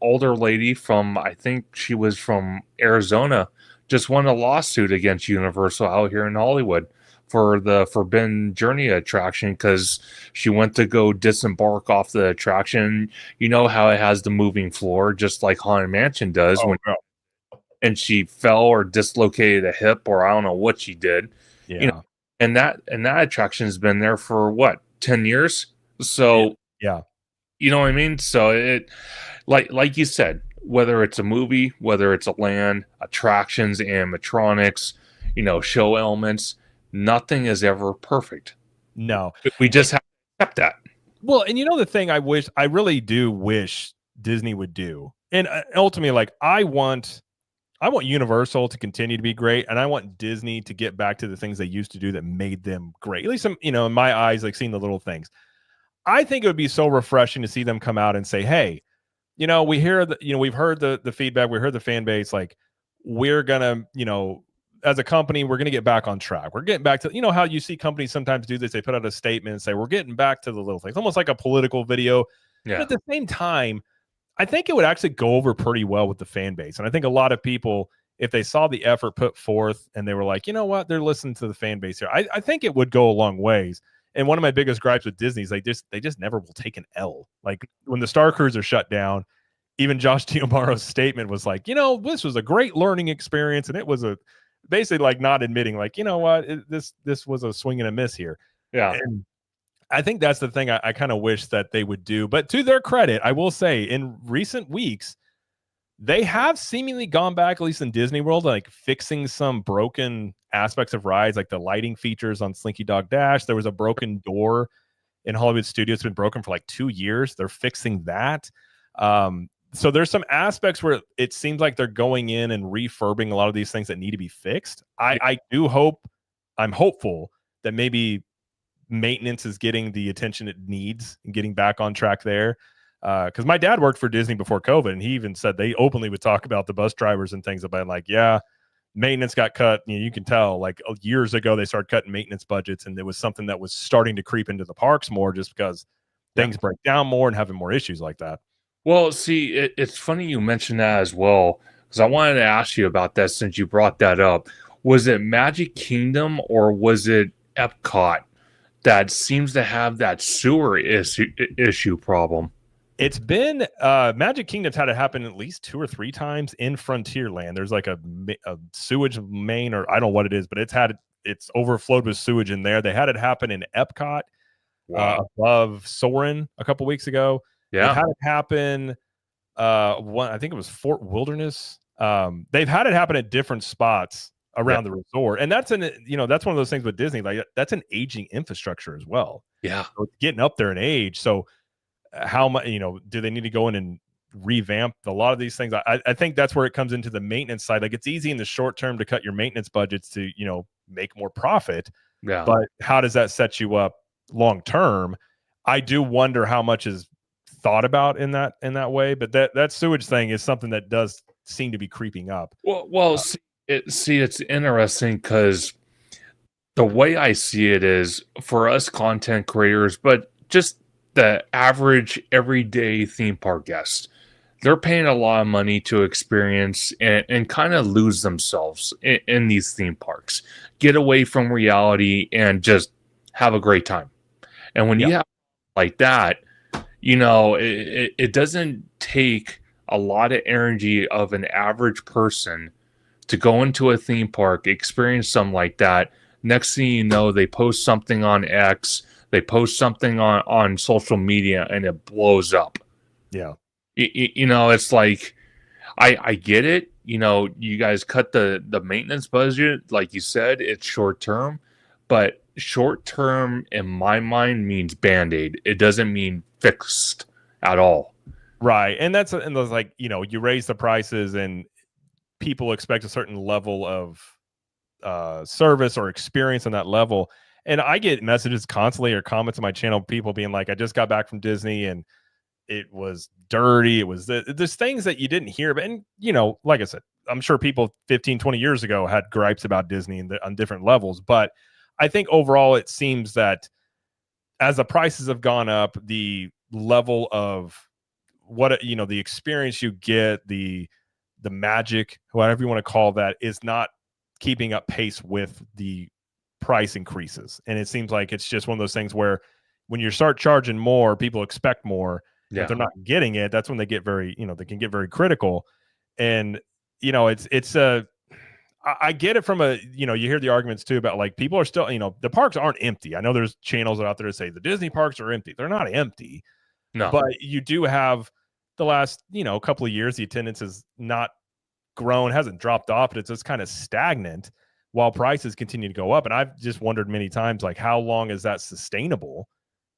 Older lady from, I think she was from Arizona, just won a lawsuit against Universal out here in Hollywood for the Forbidden Journey attraction, because she went to go disembark off the attraction. You know how it has the moving floor, just like Haunted Mansion does. Oh, When no. and she fell or dislocated a hip, or I don't know what she did. You know, Yeah. and that attraction's been there for what, 10 years? So, Yeah. you know what I mean? So it, like you said, whether it's a movie, whether it's a land, attractions, animatronics, show elements, nothing is ever perfect. No. We just have to accept that. Well, and the thing I really do wish Disney would do, and ultimately, like, I want Universal to continue to be great, and I want Disney to get back to the things they used to do that made them great. At least, in my eyes, like seeing the little things. I think it would be so refreshing to see them come out and say, "Hey, we hear that, we've heard the feedback, we heard the fan base, like, we're gonna, as a company, we're gonna get back on track. We're getting back to, how you see companies sometimes do this. They put out a statement and say, we're getting back to the little things, almost like a political video. But Yeah. at the same time, I think it would actually go over pretty well with the fan base. And I think a lot of people, if they saw the effort put forth and they were like, you know what, they're listening to the fan base here, I think it would go a long ways. And one of my biggest gripes with Disney is they just never will take an L. Like when the Star Cruiser shut down, even Josh Giammaro's statement was like, this was a great learning experience, and it was basically like not admitting, like, this was a swing and a miss here. Yeah. And I think that's the thing I kind of wish that they would do. But to their credit, I will say, in recent weeks, they have seemingly gone back, at least in Disney World, like fixing some broken aspects of rides, like the lighting features on Slinky Dog Dash. There was a broken door in Hollywood Studios. It's been broken for like 2 years. They're fixing that. So there's some aspects where it seems like they're going in and refurbing a lot of these things that need to be fixed. I'm hopeful that maybe maintenance is getting the attention it needs and getting back on track there. Because my dad worked for Disney before COVID, and he even said they openly would talk about the bus drivers and things about, like, yeah, maintenance got cut. You can tell, like, years ago they started cutting maintenance budgets, and it was something that was starting to creep into the parks more, just because things break down more and having more issues like that. Well, see, it's funny you mentioned that as well, because I wanted to ask you about that since you brought that up. Was it Magic Kingdom or was it Epcot that seems to have that sewer issue problem? It's been Magic Kingdom's had it happen at least 2 or 3 times in Frontierland. There's like a sewage main, or I don't know what it is, but it's overflowed with sewage in there. They had it happen in Epcot, above Soarin' a couple weeks ago. Yeah. They've had it happen. I think it was Fort Wilderness. They've had it happen at different spots around the resort, and that's that's one of those things with Disney. Like, that's an aging infrastructure as well. Yeah, so it's getting up there in age. So how much do they need to go in and revamp a lot of these things? I think that's where it comes into the maintenance side. Like, it's easy in the short term to cut your maintenance budgets to make more profit. Yeah, but how does that set you up long term? I do wonder how much is thought about in that way. But that sewage thing is something that does seem to be creeping up. Well, it's interesting because the way I see it is for us content creators, but just the average everyday theme park guest, they're paying a lot of money to experience and kind of lose themselves in these theme parks, get away from reality and just have a great time. And when Yeah. you have like that, it doesn't take a lot of energy of an average person to go into a theme park, experience something like that. Next thing you know, they post something on X, they post something on social media, and it blows up. Yeah. It's like I get it. You guys cut the maintenance budget, like you said, it's short term, but short term in my mind means band-aid. It doesn't mean fixed at all. Right. And that's like, you raise the prices and people expect a certain level of service or experience on that level. And I get messages constantly or comments on my channel, people being like, I just got back from Disney and it was dirty. It was there's things that you didn't hear. But, and, like I said, I'm sure people 15, 20 years ago had gripes about Disney on different levels. But I think overall, it seems that as the prices have gone up, the level of the experience you get, the magic, whatever you want to call that, is not keeping up pace with the price increases. And it seems like it's just one of those things where when you start charging more, people expect more. Yeah. If they're not getting it, that's when they get very, they can get very critical. And it's I get it from you hear the arguments too about like people are still, the parks aren't empty. I know there's channels out there that say the Disney parks are empty. They're not empty. No. But you do have the last, couple of years, the attendance has not grown, hasn't dropped off, but it's just kind of stagnant while prices continue to go up. And I've just wondered many times, like, how long is that sustainable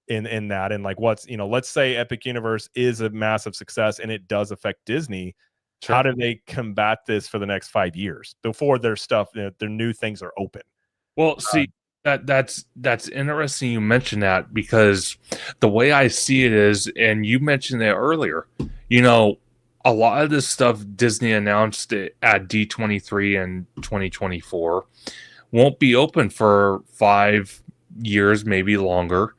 in that? And like, let's say Epic Universe is a massive success and it does affect Disney. Sure. How do they combat this for the next 5 years before their stuff, their new things are open? Well, see, that's interesting you mentioned that, because the way I see it is, and you mentioned it earlier, a lot of this stuff Disney announced at D23 in 2024 won't be open for 5 years, maybe longer.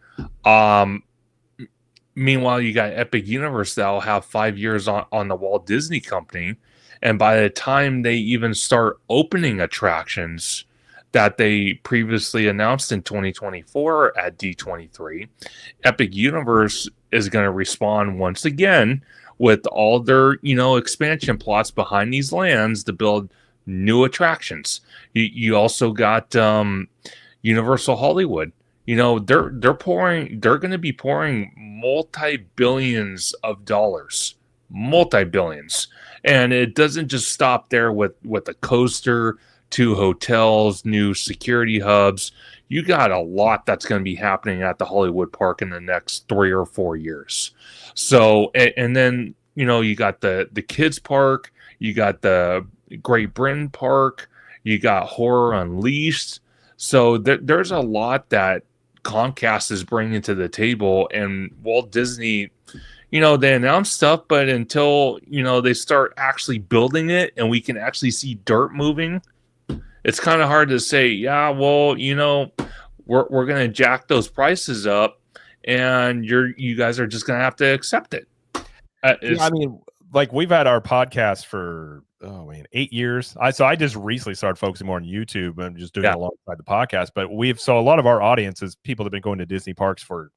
Meanwhile, you got Epic Universe that'll have 5 years on the Walt Disney Company. And by the time they even start opening attractions that they previously announced in 2024 at D23, Epic Universe is going to respond once again with all their, expansion plots behind these lands to build new attractions. You also got Universal Hollywood. They're going to be pouring multi-billions of dollars, multi-billions. And it doesn't just stop there with a coaster, 2 hotels, new security hubs. You got a lot that's going to be happening at the Hollywood Park in the next 3 or 4 years. So, and then, you got the kids park, you got the Great Britain Park, you got Horror Unleashed. So there's a lot that Comcast is bringing to the table, and Walt Disney, they announce stuff, but until, they start actually building it and we can actually see dirt moving, it's kind of hard to say, yeah, well, we're going to jack those prices up and you guys are just going to have to accept it. I mean, like, we've had our podcast for 8 years. I just recently started focusing more on YouTube and just doing it alongside the podcast. But so a lot of our audience is people that have been going to Disney parks for,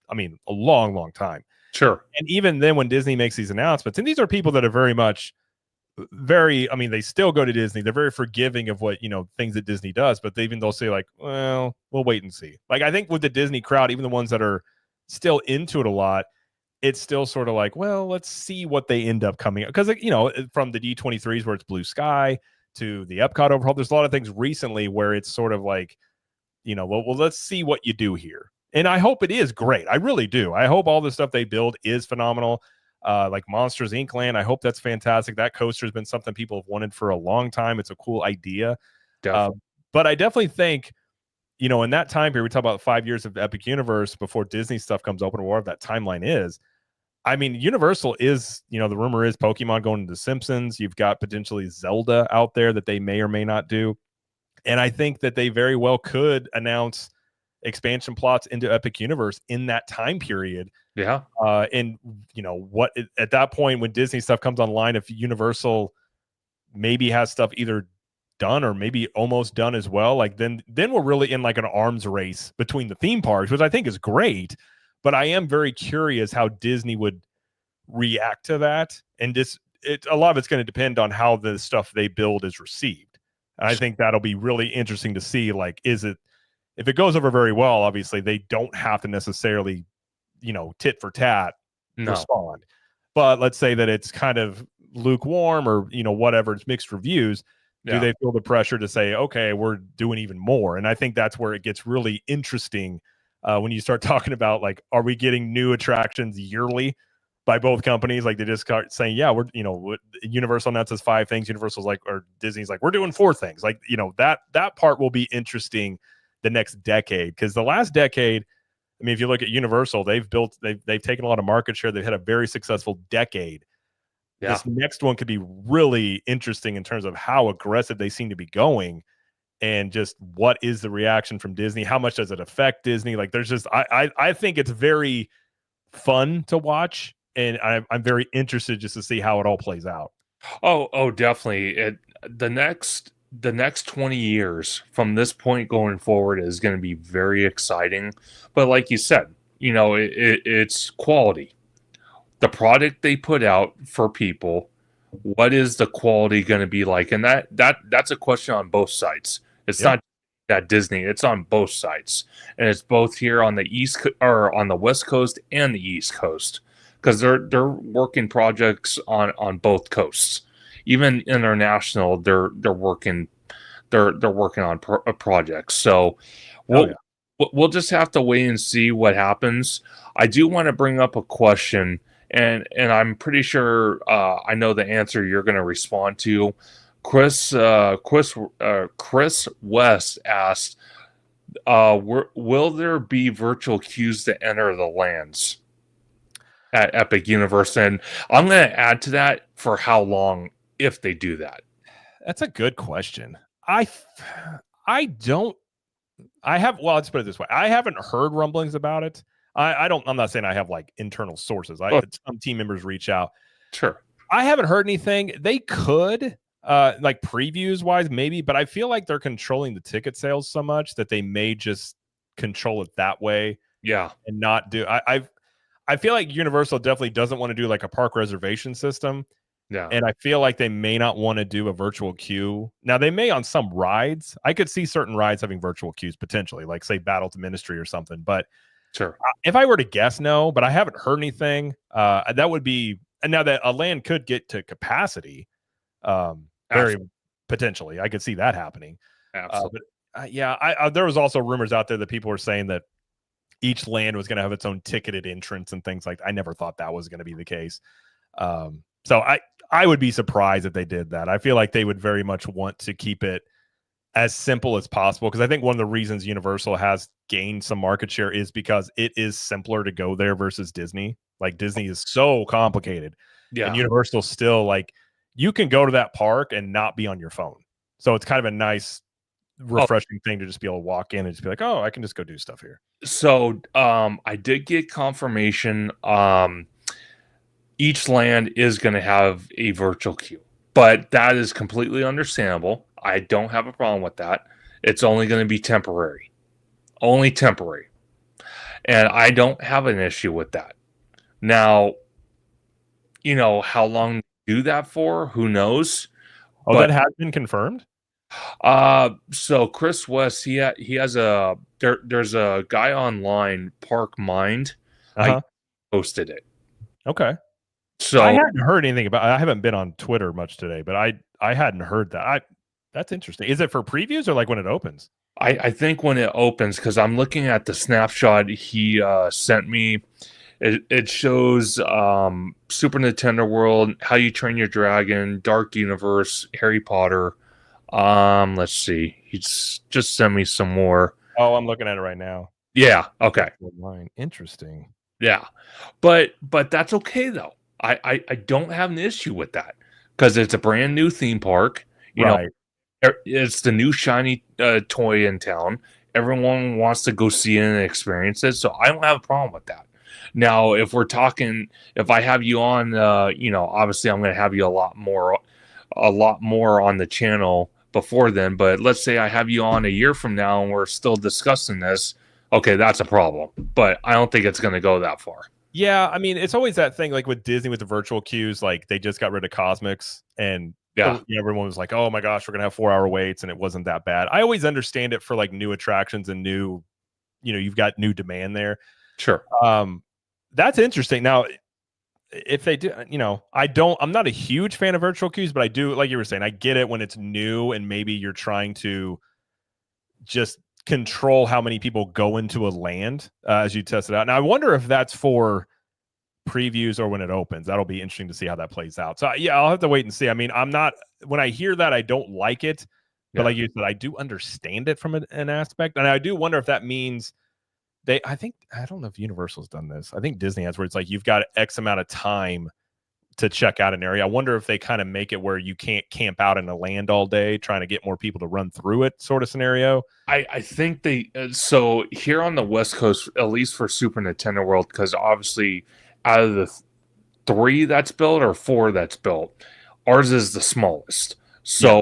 a long, long time. Sure. And even then, when Disney makes these announcements, and these are people that are very much they still go to Disney. They're very forgiving of what, things that Disney does, but they'll say like, well, we'll wait and see. Like, I think with the Disney crowd, even the ones that are still into it a lot, it's still sort of like, well, let's see what they end up coming up. Because, from the D23s where it's Blue Sky to the Epcot overhaul, there's a lot of things recently where it's sort of like, well, let's see what you do here. And I hope it is great. I really do. I hope all the stuff they build is phenomenal. Like Monsters Inc. Land, I hope that's fantastic. That coaster has been something people have wanted for a long time. It's a cool idea. But I definitely think, in that time period, we talk about 5 years of Epic Universe before Disney stuff comes open, or whatever that timeline is. I mean, Universal is, the rumor is Pokemon going to The Simpsons. You've got potentially Zelda out there that they may or may not do. And I think that they very well could announce expansion plots into Epic Universe in that time period. Yeah. And what at that point when Disney stuff comes online, if Universal maybe has stuff either done or maybe almost done as well, like then we're really in like an arms race between the theme parks, which I think is great. But I am very curious how Disney would react to that. And a lot of it's going to depend on how the stuff they build is received. And I think that'll be really interesting to see. Like, if it goes over very well, obviously they don't have to necessarily, tit for tat respond. But let's say that it's kind of lukewarm or, whatever, it's mixed reviews. Do they feel the pressure to say, okay, we're doing even more? And I think that's where it gets really interesting when you start talking about, like, are we getting new attractions yearly by both companies? Like, they just start saying, yeah, we're, Universal announces 5 things. Universal's like, or Disney's like, we're doing 4 things. Like, that part will be interesting the next decade. Because the last decade, I mean, if you look at Universal, they've taken a lot of market share. They've had a very successful decade. Yeah. This next one could be really interesting in terms of how aggressive they seem to be going, and just what is the reaction from Disney? How much does it affect Disney? Like, there's just, I think it's very fun to watch, and I'm very interested just to see how it all plays out. Oh, definitely. The next 20 years from this point going forward is going to be very exciting. But like you said, it's quality. The product they put out for people, what is the quality going to be like? And that's a question on both sides. It's not that Disney, it's on both sides. And it's both here on the on the West Coast and the East Coast, because they're working projects on both coasts. Even international, they're working on projects. So we'll just have to wait and see what happens. I do want to bring up a question, and I'm pretty sure I know the answer you're going to respond to. Chris West asked, will there be virtual queues to enter the lands at Epic Universe? And I'm going to add to that, for how long, if they do that. That's a good question. Let's put it this way. I haven't heard rumblings about it. I'm not saying I have like internal sources. Some team members reach out. Sure. I haven't heard anything. They could, like previews wise, maybe, but I feel like they're controlling the ticket sales so much that they may just control it that way. Yeah. And not do. I feel like Universal definitely doesn't want to do like a park reservation system. Yeah. And I feel like they may not want to do a virtual queue. Now, they may on some rides. I could see certain rides having virtual queues potentially, like say Battle to Ministry or something. But sure, if I were to guess, no. But I haven't heard anything. That would be, and now that a land could get to capacity, very potentially, I could see that happening. Absolutely. There was also rumors out there that people were saying that each land was going to have its own ticketed entrance and things like that. I never thought that was going to be the case. So I would be surprised if they did that. I feel like they would very much want to keep it as simple as possible, because I think one of the reasons Universal has gained some market share is because it is simpler to go there versus Disney. Like, Disney is so complicated. Yeah. And Universal still, like, you can go to that park and not be on your phone. So it's kind of a nice, refreshing thing to just be able to walk in and just be like, oh, I can just go do stuff here. So I did get confirmation. Each land is going to have a virtual queue, but that is completely understandable. I don't have a problem with that. It's only going to be temporary. Only temporary. And I don't have an issue with that. Now, how long to do that for? Who knows? Oh, but that has been confirmed? So Chris West, he has there's a guy online, Park Mind. I posted it. Okay. So I hadn't heard anything about it. I haven't been on Twitter much today, but I hadn't heard that. That's interesting. Is it for previews or like when it opens? I think when it opens, because I'm looking at the snapshot he sent me. It shows Super Nintendo World, How You Train Your Dragon, Dark Universe, Harry Potter. Let's see. He's just sent me some more. Oh, I'm looking at it right now. Yeah. Okay. Interesting. Yeah. But that's okay though. I don't have an issue with that because it's a brand new theme park. You know, Right. it's the new shiny toy in town. Everyone wants to go see it and experience it, so I don't have a problem with that. Now, if we're talking, if I have you on, obviously I'm going to have you a lot more on the channel before then. But let's say I have you on a year from now and we're still discussing this. Okay, that's a problem. But I don't think it's going to go that far. Yeah, I mean, it's always that thing like with Disney with the virtual queues, like they just got rid of Cosmics and Yeah, everyone was like, "Oh my gosh, we're gonna have 4 hour waits," and it wasn't that bad. I always understand it for like new attractions and new, you've got new demand there. sure. Um, that's interesting. Now, if they do, I'm not a huge fan of virtual queues, but I do, like you were saying, I get it when it's new and maybe you're trying to just control how many people go into a land as you test it out. Now, I wonder if that's for previews or when it opens. That'll be interesting to see how that plays out. So yeah, I'll have to wait and see. I mean, I'm not, when I hear that, I don't like it, but Yeah. like you said, I do understand it from an aspect, and I do wonder if that means I don't know if Universal's done this. I think Disney has, where it's like you've got X amount of time to check out an area. I wonder if they kind of make it where you can't camp out in a land all day trying to get more people to run through it, sort of scenario. I think so here on the West Coast, at least for Super Nintendo World, because obviously out of the three that's built or four that's built, ours is the smallest. Yeah. So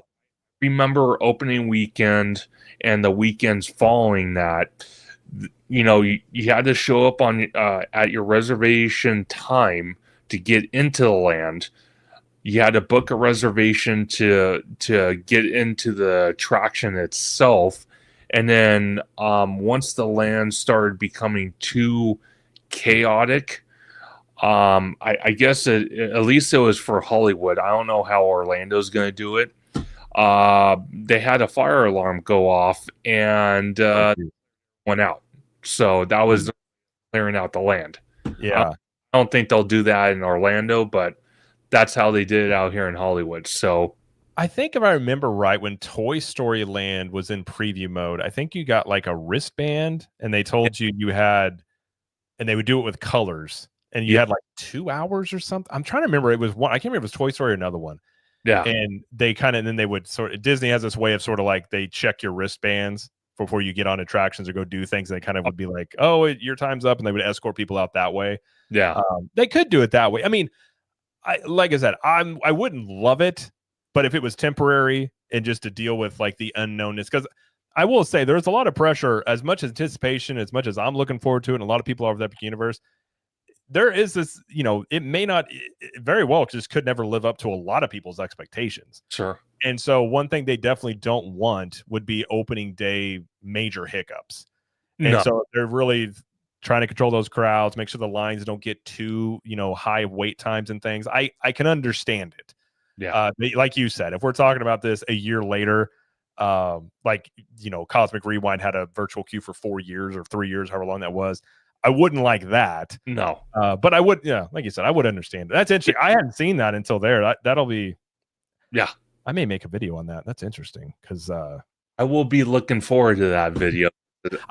remember opening weekend and the weekends following that, you had to show up on at your reservation time to get into the land. You had to book a reservation to get into the attraction itself, and then once the land started becoming too chaotic, I guess at least it was for Hollywood. I don't know how Orlando's going to do it. They had a fire alarm go off and went out, so that was clearing out the land. Yeah. I don't think they'll do that in Orlando, but that's how they did it out here in Hollywood. So I think if I remember right, when Toy Story Land was in preview mode, I think you got like a wristband and they told you and they would do it with colors and you yeah, had like 2 hours or something. I'm trying to remember. It was one. I can't remember if it was Toy Story or another one. yeah, And they then they would Disney has this way of sort of like they check your wristbands before you get on attractions or go do things. And they kind of would be like, oh, your time's up. And they would escort people out that way. yeah. They could do it that way. I mean, like I said, I wouldn't love it, but if it was temporary and just to deal with like the unknownness, because I will say there's a lot of pressure, as much anticipation, as much as I'm looking forward to it, and a lot of people are over the Epic Universe. There is this, it may not, it very well just could never live up to a lot of people's expectations. Sure. And so one thing they definitely don't want would be opening day major hiccups. And No. so they're really trying to control those crowds, make sure the lines don't get too, high wait times and things. I can understand it. Yeah. Like you said, if we're talking about this a year later, Cosmic Rewind had a virtual queue for 4 years or 3 years, however long that was. I wouldn't like that. No. But I would, yeah, like you said, I would understand. That's interesting. I hadn't seen that until there. That'll be, Yeah. I may make a video on that. That's interesting because I will be looking forward to that video.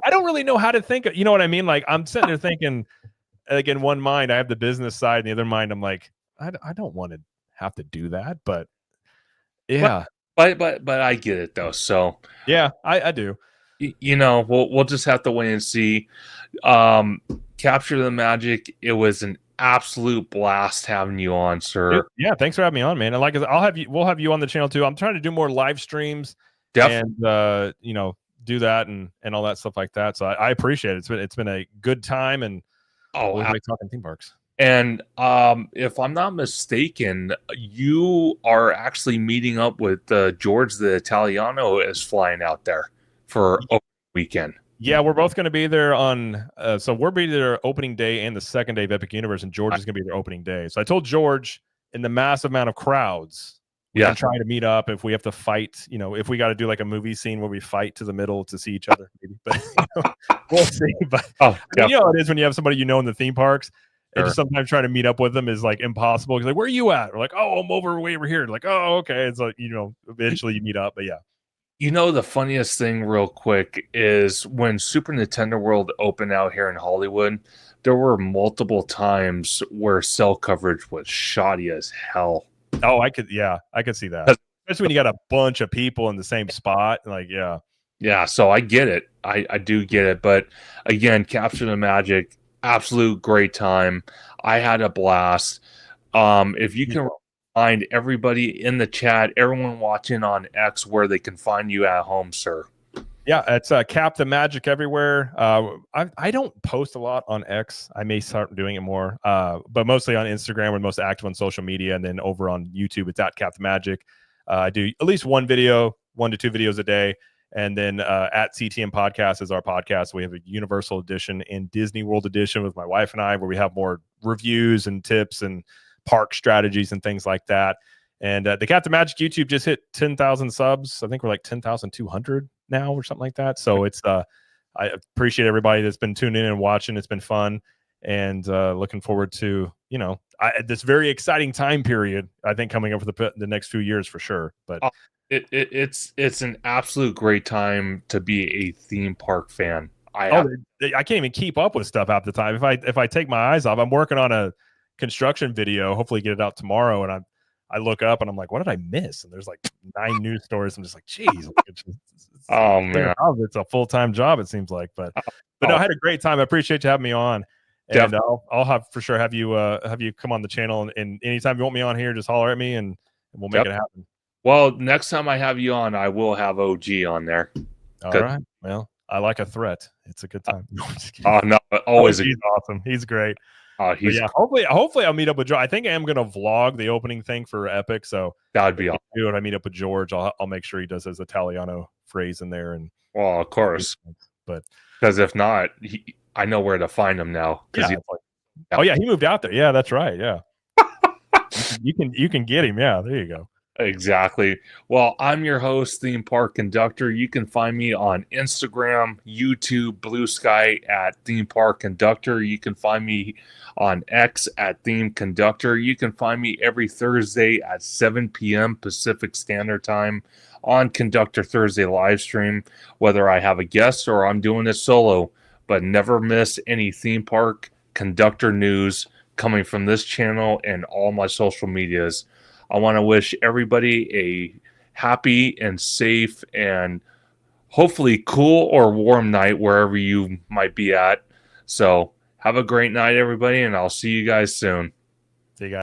I don't really know how to think. You know what I mean? Like I'm sitting there thinking, like in one mind, I have the business side, and the other mind, I'm like, I don't want to have to do that, but yeah, But I get it though. So yeah, I do. we'll just have to wait and see. Capture the Magic. It was an absolute blast having you on, sir. Dude, yeah, thanks for having me on, man. And like we'll have you on the channel too. I'm trying to do more live streams Definitely. and do that and all that stuff like that. So I appreciate it. It's been a good time and always like talking theme parks. And if I'm not mistaken, you are actually meeting up with George the Italiano is flying out there for opening weekend. Yeah, we're both going to be there on. So we're be there opening day and the second day of Epic Universe, and George is going to be there opening day. So I told George in the massive amount of crowds, we can try to meet up if we have to fight. If we got to do like a movie scene where we fight to the middle to see each other, maybe. But we'll see. But you know how it is when you have somebody in the theme parks. And just sometimes trying to meet up with them is like impossible. Because like, where are you at? We're like, oh, I'm way over here. Like, oh, okay. It's like eventually you meet up. But yeah. The funniest thing real quick is when Super Nintendo World opened out here in Hollywood, there were multiple times where cell coverage was shoddy as hell. Oh, I could see that. Especially when you got a bunch of people in the same spot. Like, yeah. Yeah, so I get it. I do get it. But again, Capture the Magic, absolute great time. I had a blast. If you can find everybody in the chat, everyone watching on X, where they can find you at home, sir. Yeah, it's Cap the Magic everywhere. I don't post a lot on X. I may start doing it more, but mostly on Instagram. We're most active on social media, and then over on YouTube, it's at Cap the Magic. I do at least 1 to 2 videos a day, and then at CTM Podcast is our podcast. We have a Universal Edition and Disney World Edition with my wife and I, where we have more reviews and tips and park strategies and things like that. And the Cap the Magic YouTube just hit 10,000 subs. I think we're like 10,200 now or something like that. So it's I appreciate everybody that's been tuning in and watching. It's been fun, and looking forward to this very exciting time period, I think, coming up for the next few years for sure. But it's an absolute great time to be a theme park fan. I can't even keep up with stuff half the time. If I take my eyes off, I'm working on a construction video, hopefully get it out tomorrow, and I look up and I'm like, what did I miss? And there's like 9 news stories. I'm just like, geez. Oh man, it's a full-time job, it seems like. But no, I had a great time. I appreciate you having me on, and I'll have for sure have you come on the channel, and anytime you want me on here, just holler at me and we'll make it happen. Well, next time I have you on, I will have OG on there. All right. Well, I like a threat. It's a good time. Oh no, always. He's awesome. He's great. Yeah, hopefully I'll meet up with George. I think I am going to vlog the opening thing for Epic. So that would be awesome. When I meet up with George, I'll make sure he does his Italiano phrase in there. And well, of course, but because if not, I know where to find him now. Yeah, oh yeah, he moved out there. Yeah, that's right. Yeah, you can get him. Yeah, there you go. Exactly. Well, I'm your host, Theme Park Conductor. You can find me on Instagram, YouTube, Bluesky at Theme Park Conductor. You can find me on X at Theme Conductor. You can find me every Thursday at 7 p.m. Pacific Standard Time on Conductor Thursday live stream, whether I have a guest or I'm doing it solo. But never miss any Theme Park Conductor news coming from this channel and all my social medias. I want to wish everybody a happy and safe and hopefully cool or warm night wherever you might be at. So have a great night, everybody, and I'll see you guys soon. See you guys.